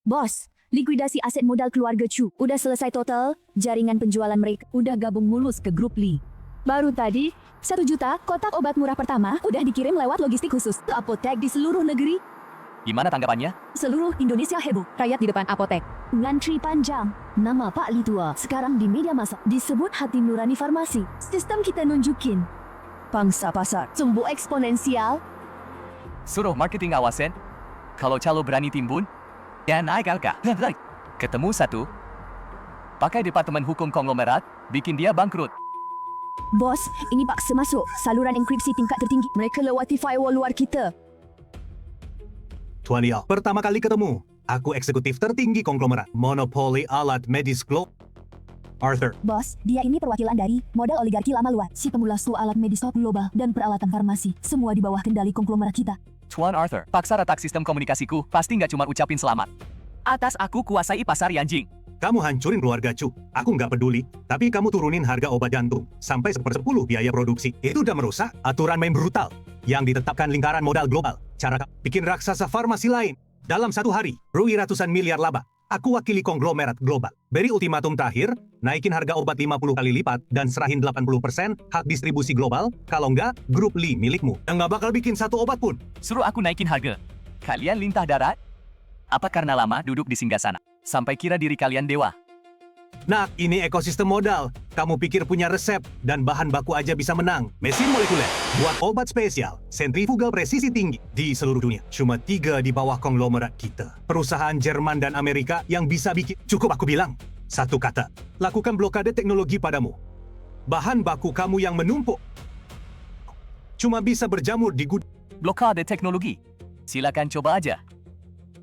S3: Bos, likuidasi aset modal keluarga Chu udah selesai total. Jaringan penjualan mereka udah gabung mulus ke grup Li. Baru tadi, 1 juta kotak obat murah pertama udah dikirim lewat logistik khusus ke apotek di seluruh negeri.
S2: Gimana tanggapannya?
S3: Seluruh Indonesia heboh. Rakyat di depan apotek. Ngantri panjang. Nama Pak Li tua sekarang di media massa disebut hati nurani farmasi. Sistem kita nunjukin. Pangsa pasar tumbuh eksponensial.
S2: Suruh marketing awasin. Kalau calo berani timbun, ya naik angka. Ketemu satu. Pakai departemen hukum konglomerat, bikin dia bangkrut.
S3: Bos, ini paksa masuk saluran enkripsi tingkat tertinggi. Mereka lewati firewall luar kita.
S14: Tuan Yao, pertama kali ketemu. Aku eksekutif tertinggi konglomerat monopoli alat medis global. Arthur.
S3: Bos, dia ini perwakilan dari modal oligarki lama luar. Si pemula seluruh alat medis top global dan peralatan farmasi. Semua di bawah kendali konglomerat kita.
S2: Tuan Arthur, paksa retak sistem komunikasiku. Pasti nggak cuma ucapin selamat. Atas aku kuasai pasar Yanjing.
S14: Kamu hancurin keluarga Chu. Aku nggak peduli. Tapi kamu turunin harga obat jantung sampai 1/10 biaya produksi. Itu udah merusak aturan main brutal yang ditetapkan lingkaran modal global. Cara bikin raksasa farmasi lain. Dalam 1 hari, rugi ratusan miliar laba. Aku wakili konglomerat global. Beri ultimatum terakhir, naikin harga obat 50 kali lipat dan serahin 80% hak distribusi global. Kalau nggak, grup Li milikmu. Yang nggak bakal bikin satu obat pun.
S2: Suruh aku naikin harga. Kalian lintah darat? Apa karena lama duduk di singgasana? Sampai kira diri kalian dewa.
S14: Nah, ini ekosistem modal. Kamu pikir punya resep dan bahan baku aja bisa menang. Mesin molekuler, buat obat spesial, sentrifugal presisi tinggi di seluruh dunia. Cuma 3 di bawah konglomerat kita. Perusahaan Jerman dan Amerika yang bisa bikin. Cukup aku bilang. 1 kata. Lakukan blokade teknologi padamu. Bahan baku kamu yang menumpuk. Cuma bisa berjamur di gudang.
S2: Blokade teknologi. Silakan coba aja.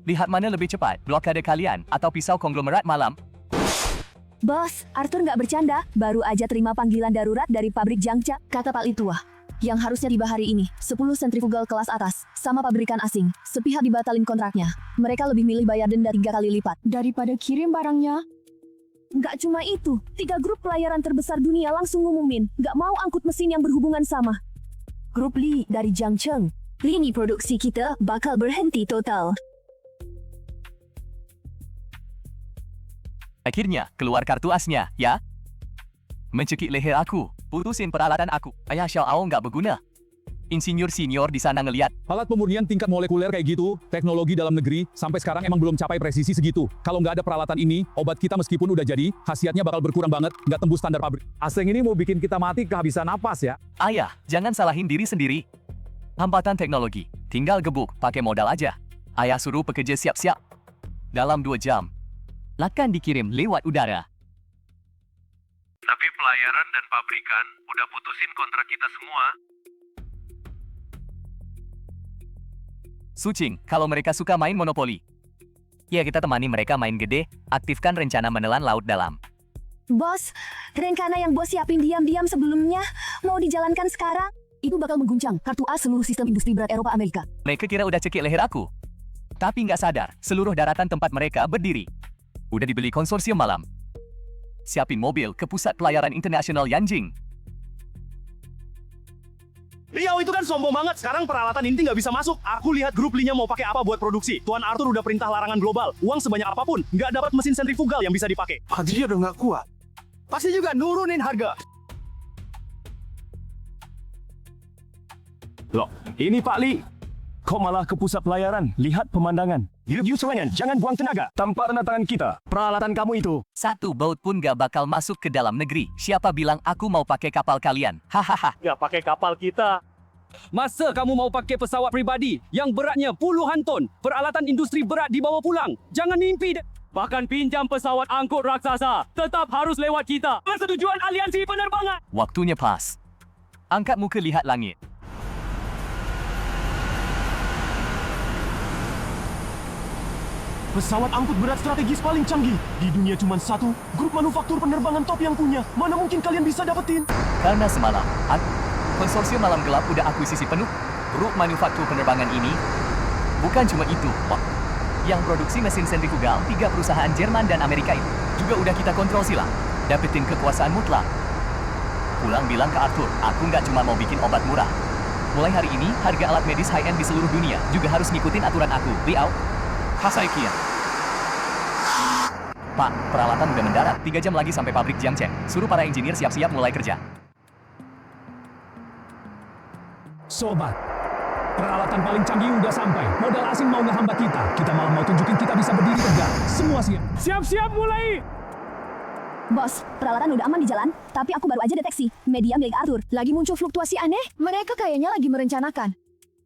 S2: Lihat mana lebih cepat, blokade kalian atau pisau konglomerat malam.
S3: Bos, Arthur nggak bercanda. Baru aja terima panggilan darurat dari pabrik Jiangcha. Kata Pak Li tua, yang harusnya tiba hari ini, 10 sentrifugal kelas atas, sama pabrikan asing. Sepihak dibatalin kontraknya. Mereka lebih milih bayar denda 3 kali lipat daripada kirim barangnya. Nggak cuma itu, 3 grup pelayaran terbesar dunia langsung ngumumin nggak mau angkut mesin yang berhubungan sama grup Li dari Jiangcheng. Lini produksi kita bakal berhenti total.
S2: Akhirnya, keluar kartu asnya, ya? Mencekik leher aku, putusin peralatan aku. Ayah Xiao Ao nggak berguna. Insinyur senior di sana ngeliat.
S10: Alat pemurnian tingkat molekuler kayak gitu, teknologi dalam negeri, sampai sekarang emang belum capai presisi segitu. Kalau nggak ada peralatan ini, obat kita meskipun udah jadi, khasiatnya bakal berkurang banget, nggak tembus standar pabrik.
S6: Asing ini mau bikin kita mati kehabisan napas ya.
S2: Ayah, jangan salahin diri sendiri. Hambatan teknologi, tinggal gebuk, pakai modal aja. Ayah suruh pekerja siap-siap. Dalam 2 jam, akan dikirim lewat udara.
S8: Tapi pelayaran dan pabrikan udah putusin kontrak kita semua.
S2: Sucing, kalau mereka suka main monopoli. Ya kita temani mereka main gede, aktifkan rencana menelan laut dalam.
S3: Bos, rencana yang bos siapin diam-diam sebelumnya mau dijalankan sekarang. Itu bakal mengguncang kartu A seluruh sistem industri berat Eropa Amerika.
S2: Mereka kira udah cekik leher aku. Tapi nggak sadar, seluruh daratan tempat mereka berdiri. Udah dibeli konsorsium malam. Siapin mobil ke pusat pelayaran internasional Yanjing.
S6: Liao itu kan sombong banget. Sekarang peralatan inti nggak bisa masuk. Aku lihat grup Li-nya mau pakai apa buat produksi. Tuan Arthur udah perintah larangan global. Uang sebanyak apapun, nggak dapat mesin sentrifugal yang bisa dipakai.
S4: Dia udah nggak kuat.
S6: Pasti juga nurunin harga.
S9: Loh, ini Pak Li. Kok malah ke pusat pelayaran? Lihat pemandangan. You semuanya, jangan buang tenaga. Tanpa tanda tangan kita, peralatan kamu itu.
S2: 1 baut pun gak bakal masuk ke dalam negeri. Siapa bilang aku mau pakai kapal kalian? Hahaha.
S6: Nggak pakai kapal kita. Masa kamu mau pakai pesawat pribadi yang beratnya puluhan ton? Peralatan industri berat dibawa pulang. Jangan mimpi. Bahkan pinjam pesawat angkut raksasa tetap harus lewat kita. Persetujuan aliansi penerbangan.
S2: Waktunya pas. Angkat muka lihat langit.
S6: Pesawat angkut berat strategis paling canggih. Di dunia cuma 1 grup manufaktur penerbangan top yang punya. Mana mungkin kalian bisa dapetin?
S2: Karena semalam, konsorsium malam gelap udah akuisisi penuh. Grup manufaktur penerbangan ini Bukan cuma itu, Pak. Yang produksi mesin sentrifugal 3 perusahaan Jerman dan Amerika itu juga udah kita kontrol silang. Dapetin kekuasaan mutlak. Pulang bilang ke Arthur, aku nggak cuma mau bikin obat murah. Mulai hari ini, harga alat medis high-end di seluruh dunia juga harus ngikutin aturan aku. Liao, Hasai Kian. Pak, peralatan udah mendarat. 3 jam lagi sampai pabrik Jiangcheng. Suruh para engineer siap-siap mulai kerja.
S10: Sobat, peralatan paling canggih udah sampai. Modal asing mau ngehambat kita. Kita malah mau tunjukin kita bisa berdiri tegak. Semua siap.
S1: Siap-siap mulai!
S3: Bos, peralatan udah aman di jalan, tapi aku baru aja deteksi. Media milik Arthur lagi muncul fluktuasi aneh. Mereka kayaknya lagi merencanakan.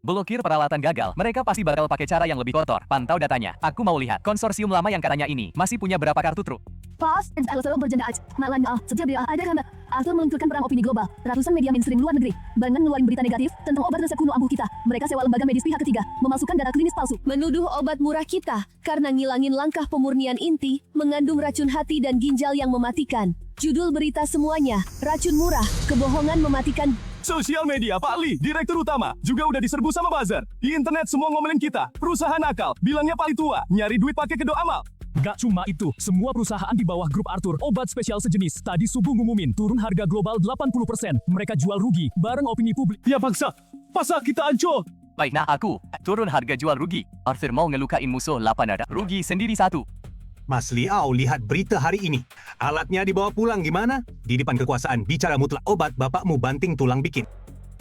S2: Blokir peralatan gagal. Mereka pasti bakal pakai cara yang lebih kotor. Pantau datanya. Aku mau lihat konsorsium lama yang katanya ini masih punya berapa kartu truk.
S3: Pas, selalu berjanda aja. Malah, setiap dia ada karena Arthur meluncurkan perang opini global. Ratusan media mainstream luar negeri dengan ngeluarin berita negatif tentang obat resep kuno ampuh kita. Mereka sewa lembaga medis pihak ketiga, memasukkan data klinis palsu. Menuduh obat murah kita karena ngilangin langkah pemurnian inti, mengandung racun hati dan ginjal yang mematikan. Judul berita semuanya, racun murah, kebohongan mematikan.
S6: Sosial media Pak Li, direktur utama, juga udah diserbu sama buzzer. Di internet semua ngomelin kita. Perusahaan akal, bilangnya paling tua, nyari duit pakai kedok amal.
S10: Gak cuma itu, semua perusahaan di bawah grup Arthur, obat spesial sejenis, tadi subuh ngumumin turun harga global 80%. Mereka jual rugi, bareng opini publik.
S6: Ya bangsa, pasar kita hancur.
S2: Baik, nah aku turun harga jual rugi. Arthur mau ngelukain musuh 8 ada. Rugi sendiri 1.
S14: Mas Liao lihat berita hari ini. Alatnya dibawa pulang gimana? Di depan kekuasaan bicara mutlak obat bapakmu banting tulang bikin.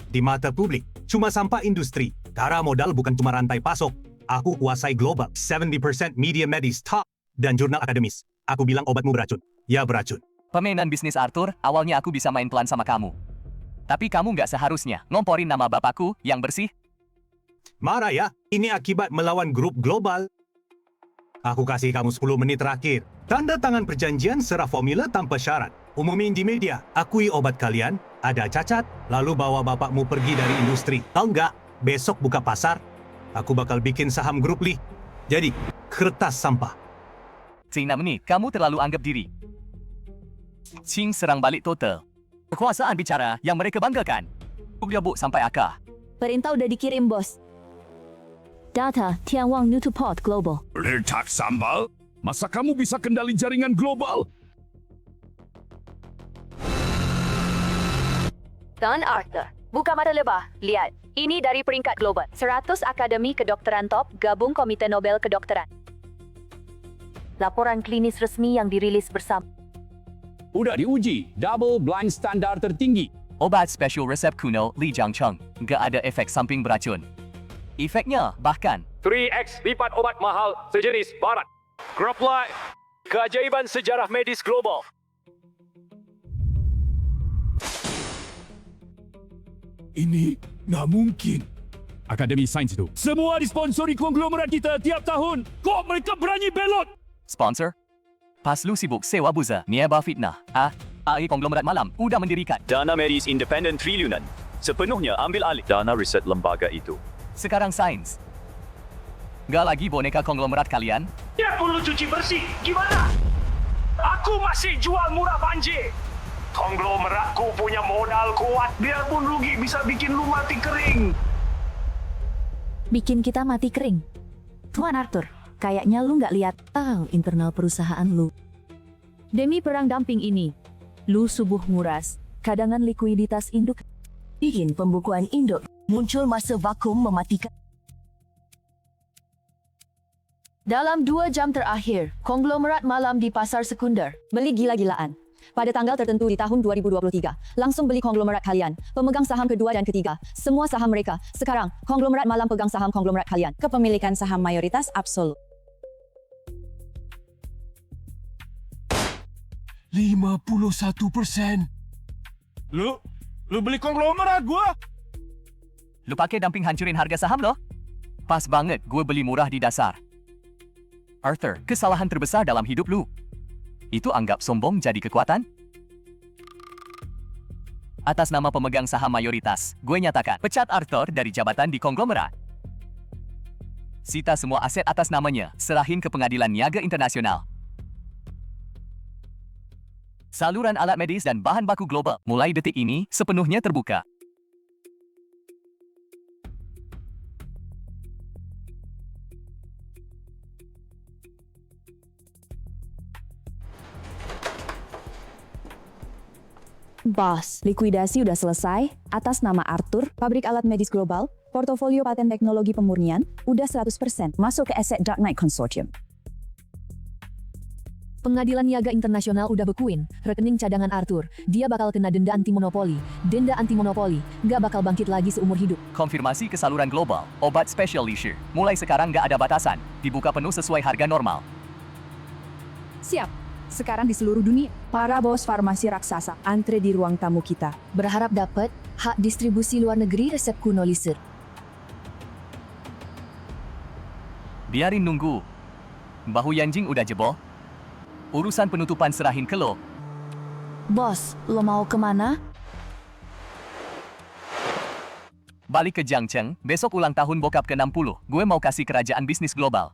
S14: Di mata publik, cuma sampah industri. Cara modal bukan cuma rantai pasok. Aku kuasai global. 70% media medis top dan jurnal akademis. Aku bilang obatmu beracun. Ya beracun.
S2: Permainan bisnis Arthur, awalnya aku bisa main pelan sama kamu. Tapi kamu nggak seharusnya ngomporin nama bapakku yang bersih.
S14: Marah ya? Ini akibat melawan grup global. Aku kasih kamu 10 menit terakhir. Tanda tangan perjanjian serah formula tanpa syarat. Umumin di media, akui obat kalian ada cacat, lalu bawa bapakmu pergi dari industri. Tahu nggak? Besok buka pasar, aku bakal bikin saham grup Li. Jadi, kertas sampah.
S2: Cina menit, kamu terlalu anggap diri. Qing serang balik total. Kekuasaan bicara yang mereka banggakan. Buk sampai akar.
S3: Perintah udah dikirim, bos. Data Tianwang Nutuport Global.
S11: Letak sambal? Masa kamu bisa kendali jaringan global?
S3: Dan Arthur, buka mata lebar. Lihat, ini dari peringkat global. 100 akademi kedokteran top gabung Komite Nobel Kedokteran. Laporan klinis resmi yang dirilis bersama.
S10: Udah diuji, double blind standar tertinggi.
S2: Obat spesial resep kuno Li Jiangcheng nggak ada efek samping beracun. Efeknya bahkan
S6: 3x lipat obat mahal sejenis barat. Grup Life, keajaiban sejarah medis global.
S10: Ini nggak mungkin. Akademi Sains itu. Semua disponsori konglomerat kita tiap tahun. Kok mereka berani belot?
S2: sponsor. Pas lu sibuk sewa buzzer, niaba fitnah. AI konglomerat malam udah mendirikan
S15: Dana medis independen triliunan. Sepenuhnya ambil alih dana riset lembaga itu.
S2: sekarang sains. Gak lagi boneka konglomerat kalian?
S8: Ya perlu cuci bersih, gimana? Aku masih jual murah banjir. Konglomeratku punya modal kuat, biarpun rugi bisa bikin lu mati kering.
S3: Bikin kita mati kering. Tuan Arthur, kayaknya lu nggak lihat internal perusahaan lu. Demi perang dumping ini, lu subuh nguras cadangan likuiditas induk. Bikin pembukuan induk, muncul masa vakum mematikan. Dalam 2 jam terakhir, konglomerat malam di pasar sekunder beli gila-gilaan. Pada tanggal tertentu di tahun 2023, langsung beli konglomerat kalian, pemegang saham kedua dan ketiga, semua saham mereka. Sekarang, konglomerat malam pegang saham konglomerat kalian. Kepemilikan saham mayoritas absolut.
S10: 51%.
S6: Lu beli konglomerat gua?
S2: Lu pakai dumping hancurin harga saham lo? Pas banget gue beli murah di dasar. Arthur, kesalahan terbesar dalam hidup lu. Itu anggap sombong jadi kekuatan? Atas nama pemegang saham mayoritas, gue nyatakan pecat Arthur dari jabatan di konglomerat. Sita semua aset atas namanya, serahin ke Pengadilan Niaga Internasional. Saluran alat medis dan bahan baku global mulai detik ini sepenuhnya terbuka.
S16: Bos, likuidasi udah selesai, atas nama Arthur, pabrik alat medis global, portofolio paten teknologi pemurnian, udah 100% masuk ke aset Dark Knight Consortium.
S3: Pengadilan Niaga Internasional udah bekuin rekening cadangan Arthur. Dia bakal kena denda anti-monopoli. Denda anti-monopoli nggak bakal bangkit lagi seumur hidup.
S2: Konfirmasi ke saluran global, obat special leisure. Mulai sekarang nggak ada batasan, dibuka penuh sesuai harga normal.
S16: Siap. Sekarang di seluruh dunia, para bos farmasi raksasa antre di ruang tamu kita.
S3: Berharap dapat hak distribusi luar negeri resep kuno Liser.
S2: Biarin nunggu. Bahu Yanjing udah jebol. Urusan penutupan serahin ke lo.
S16: Bos, lo mau kemana?
S2: Balik ke Jiangcheng, besok ulang tahun bokap ke-60. Gue mau kasih kerajaan bisnis global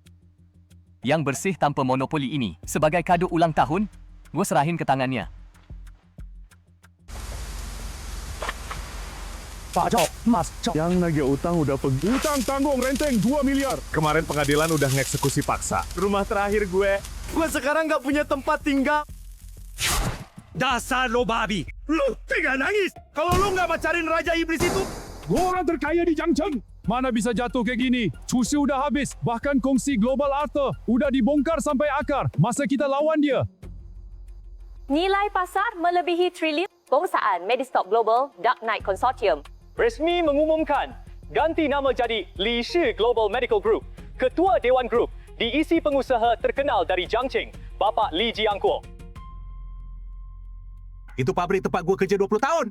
S2: yang bersih tanpa monopoli ini. Sebagai kado ulang tahun, gue serahin ke tangannya.
S10: Pak Cok, Mas Cok. Yang nagih utang udah pergi. Utang tanggung renteng 2 miliar.
S6: Kemarin pengadilan udah ngeksekusi paksa. Rumah terakhir gue sekarang nggak punya tempat tinggal. Dasar lo babi, lo tega nangis. Kalau lo nggak pacarin Raja Iblis itu.
S10: Gue orang terkaya di Jiangcheng. Mana bisa jatuh kayak gini? Cusi udah habis. Bahkan kongsi Global Arthur udah dibongkar sampai akar. Masa kita lawan dia?
S17: Nilai pasar melebihi triliun. Perusahaan Medistop Global Dark Knight Consortium
S12: Resmi mengumumkan ganti nama jadi Li Shi Global Medical Group. Ketua Dewan Group diisi pengusaha terkenal dari Jiangcheng, Bapak Li Jiangguo.
S14: Itu pabrik tempat gue kerja 20 tahun.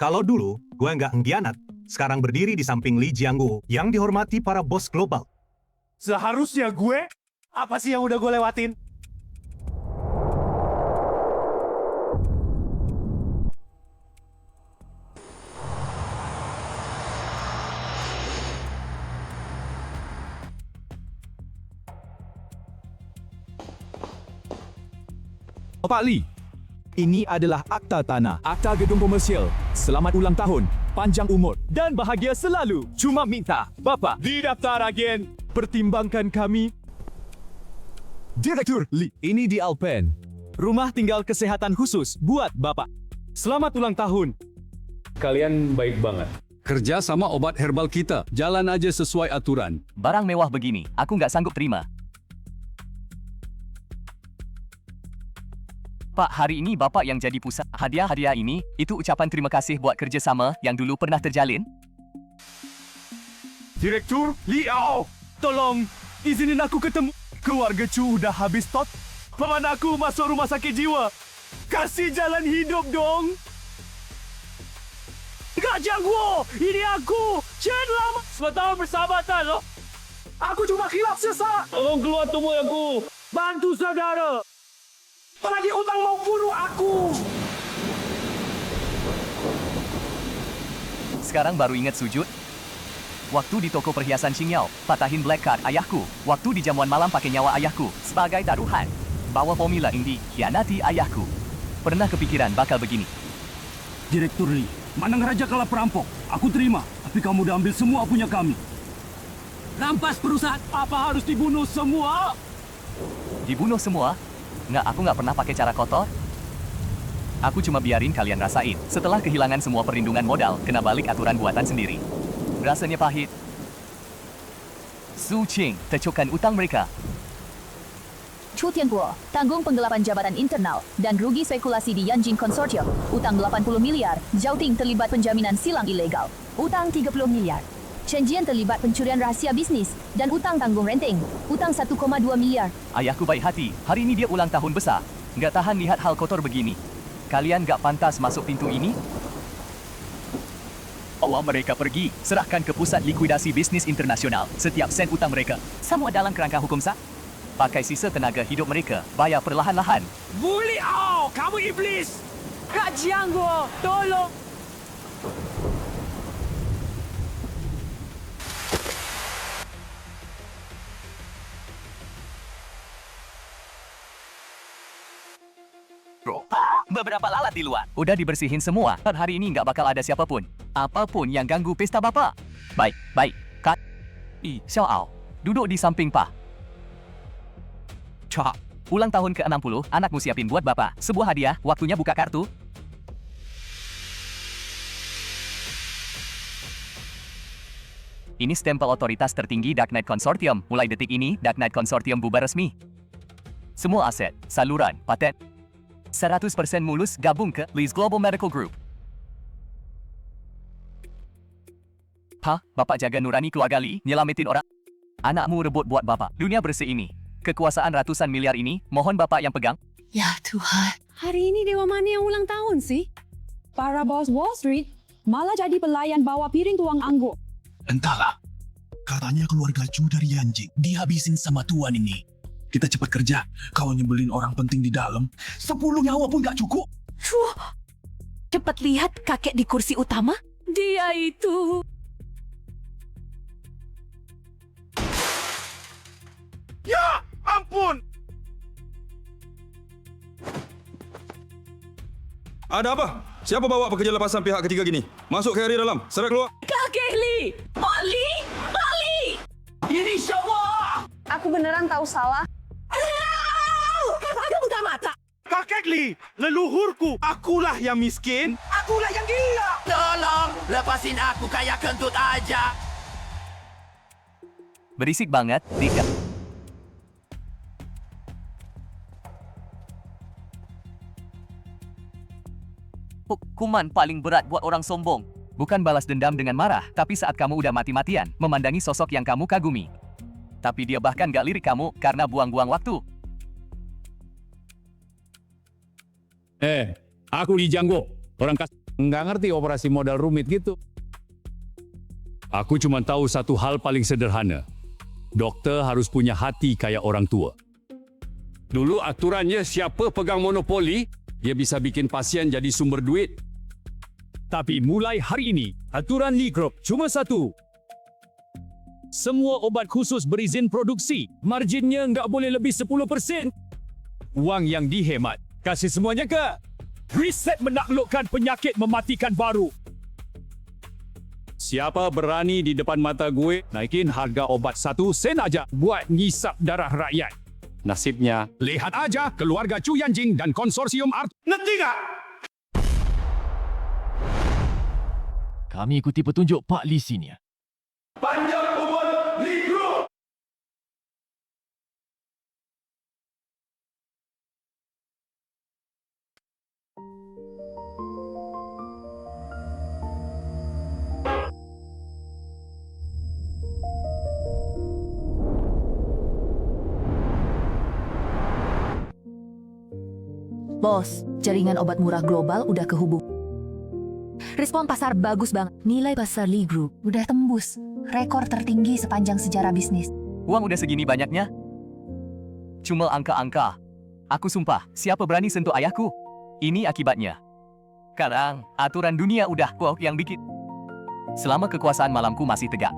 S14: Kalau dulu gue nggak enggianat, sekarang berdiri di samping Li Jiangguo yang dihormati para bos global.
S6: Seharusnya gue, apa sih yang udah gue lewatin? Pak Li, ini adalah akta tanah, akta gedung komersial. Selamat ulang tahun, panjang umur, dan bahagia selalu. Cuma minta, Bapak, didaftar agen. Pertimbangkan kami. Direktur Li, ini di Alpen. Rumah tinggal kesehatan khusus buat Bapak. Selamat ulang tahun.
S11: Kalian baik banget. Kerja sama obat herbal kita, jalan aja sesuai aturan.
S2: Barang mewah begini, aku nggak sanggup terima. Pak, hari ini Bapak yang jadi pusat. Hadiah-hadiah ini, itu ucapan terima kasih buat kerjasama yang dulu pernah terjalin.
S6: Direktur Li Ao, tolong izinin aku ketemu. Keluarga Chu udah habis tot. Paman aku masuk rumah sakit jiwa. Kasih jalan hidup dong. Gak jago, ini aku. Jangan lama. Sebetulnya persahabatan loh. Aku cuma khilaf sesaat. Tolong keluar tubuh aku. Bantu saudara. Apalagi utang mau bunuh aku.
S2: Sekarang baru ingat sujud. Waktu di toko perhiasan Xingyao, patahin black card ayahku. Waktu di jamuan malam pakai nyawa ayahku. Sebagai taruhan, bawa formula indi, hianati ayahku. Pernah kepikiran bakal begini?
S18: Direktur Li, Manang Raja kalah perampok. Aku terima, tapi kamu udah ambil semua punya kami. Rampas perusahaan, apa harus dibunuh semua?
S2: Dibunuh semua? Nggak, aku nggak pernah pakai cara kotor. Aku cuma biarin kalian rasain. Setelah kehilangan semua perlindungan modal, kena balik aturan buatan sendiri. Rasanya pahit. Su Qing, tecokan utang mereka.
S3: Chu Tianguo, tanggung penggelapan jabatan internal dan rugi spekulasi di Yanjing Consortium. Utang 80 miliar, Zhao Ting terlibat penjaminan silang ilegal. Utang 30 miliar. Chen Jian terlibat pencurian rahasia bisnis dan utang tanggung renteng. Utang 1,2 miliar.
S2: Ayahku baik hati, hari ini dia ulang tahun besar. Nggak tahan lihat hal kotor begini. Kalian nggak pantas masuk pintu ini? Bawa mereka pergi, serahkan ke pusat likuidasi bisnis internasional. Setiap sen utang mereka, semua dalam kerangka hukum sah. Pakai sisa tenaga hidup mereka, bayar perlahan-lahan.
S6: Bully Ao, kamu iblis. Kak Jiangguo, tolong.
S2: Bro, beberapa lalat di luar. Udah dibersihin semua. Hari ini nggak bakal ada siapapun. Apapun yang ganggu pesta Bapak. Baik, baik. Kat. Xiao Ao, duduk di samping Pa. Cak. Ulang tahun ke-60, anakmu siapin buat Bapak. Sebuah hadiah, waktunya buka kartu. Ini stempel otoritas tertinggi Dark Knight Consortium. Mulai detik ini, Dark Knight Consortium bubar resmi. Semua aset, saluran, paten, 100% mulus gabung ke Lee's Global Medical Group. Bapak jaga nurani keluarga Lee, nyelamatin orang. Anakmu rebut buat bapak. Dunia bersih ini, kekuasaan ratusan miliar ini, mohon bapak yang pegang.
S3: Ya Tuhan.
S16: Hari ini Dewa mana yang ulang tahun sih? Para bos Wall Street malah jadi pelayan bawa piring tuang anggur.
S13: Entahlah. Katanya keluarga Chu dari Yanjing dihabisin sama tuan ini. Kita cepat kerja. Kau nyebelin orang penting di dalam. 10 nyawa pun gak cukup.
S3: Cepat lihat kakek di kursi utama. Dia itu.
S6: Ya, ampun!
S12: Ada apa? Siapa bawa pekerja lepasan pihak ketiga gini? Masuk ke area dalam. Serah keluar.
S3: Kakek Lee! Pak Lee! Pak Lee!
S18: Ini semua!
S16: Aku beneran tahu salah.
S3: Kakak buta mata!
S6: Kakek Lee, leluhurku. Akulah yang miskin.
S18: Akulah yang gila!
S19: Tolong, lepasin aku kayak kentut aja.
S2: Berisik banget, Dika. Hukuman paling berat buat orang sombong. Bukan balas dendam dengan marah, tapi saat kamu udah mati-matian, memandangi sosok yang kamu kagumi. Tapi dia bahkan gak lirik kamu karena buang-buang waktu.
S10: Aku Lee Janggo. Orang nggak ngerti operasi modal rumit gitu. Aku cuma tahu satu hal paling sederhana. Dokter harus punya hati kayak orang tua. Dulu aturannya siapa pegang monopoli, dia bisa bikin pasien jadi sumber duit. Tapi mulai hari ini, aturan Lee Group cuma satu. Semua obat khusus berizin produksi, marginnya nggak boleh lebih 10%. Uang yang dihemat, kasih semuanya ke riset menaklukkan penyakit mematikan baru. Siapa berani di depan mata gue naikin harga obat 1 sen aja buat ngisap darah rakyat? Nasibnya, lihat aja keluarga Chu Yanjing dan konsorsium Art.
S6: Ngerti gak?
S5: Kami ikuti petunjuk Pak Lee sini.
S6: Panjang umur Lee Group!
S3: Bos, jaringan obat murah global udah kehubung. Respon pasar bagus banget. Nilai pasar Lee Group udah tembus rekor tertinggi sepanjang sejarah bisnis.
S2: Uang udah segini banyaknya? Cuma angka-angka. Aku sumpah, siapa berani sentuh ayahku? Ini akibatnya. Sekarang, aturan dunia udah yang bikin. Selama kekuasaan malamku masih tegak,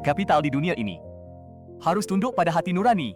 S2: kapital di dunia ini harus tunduk pada hati nurani.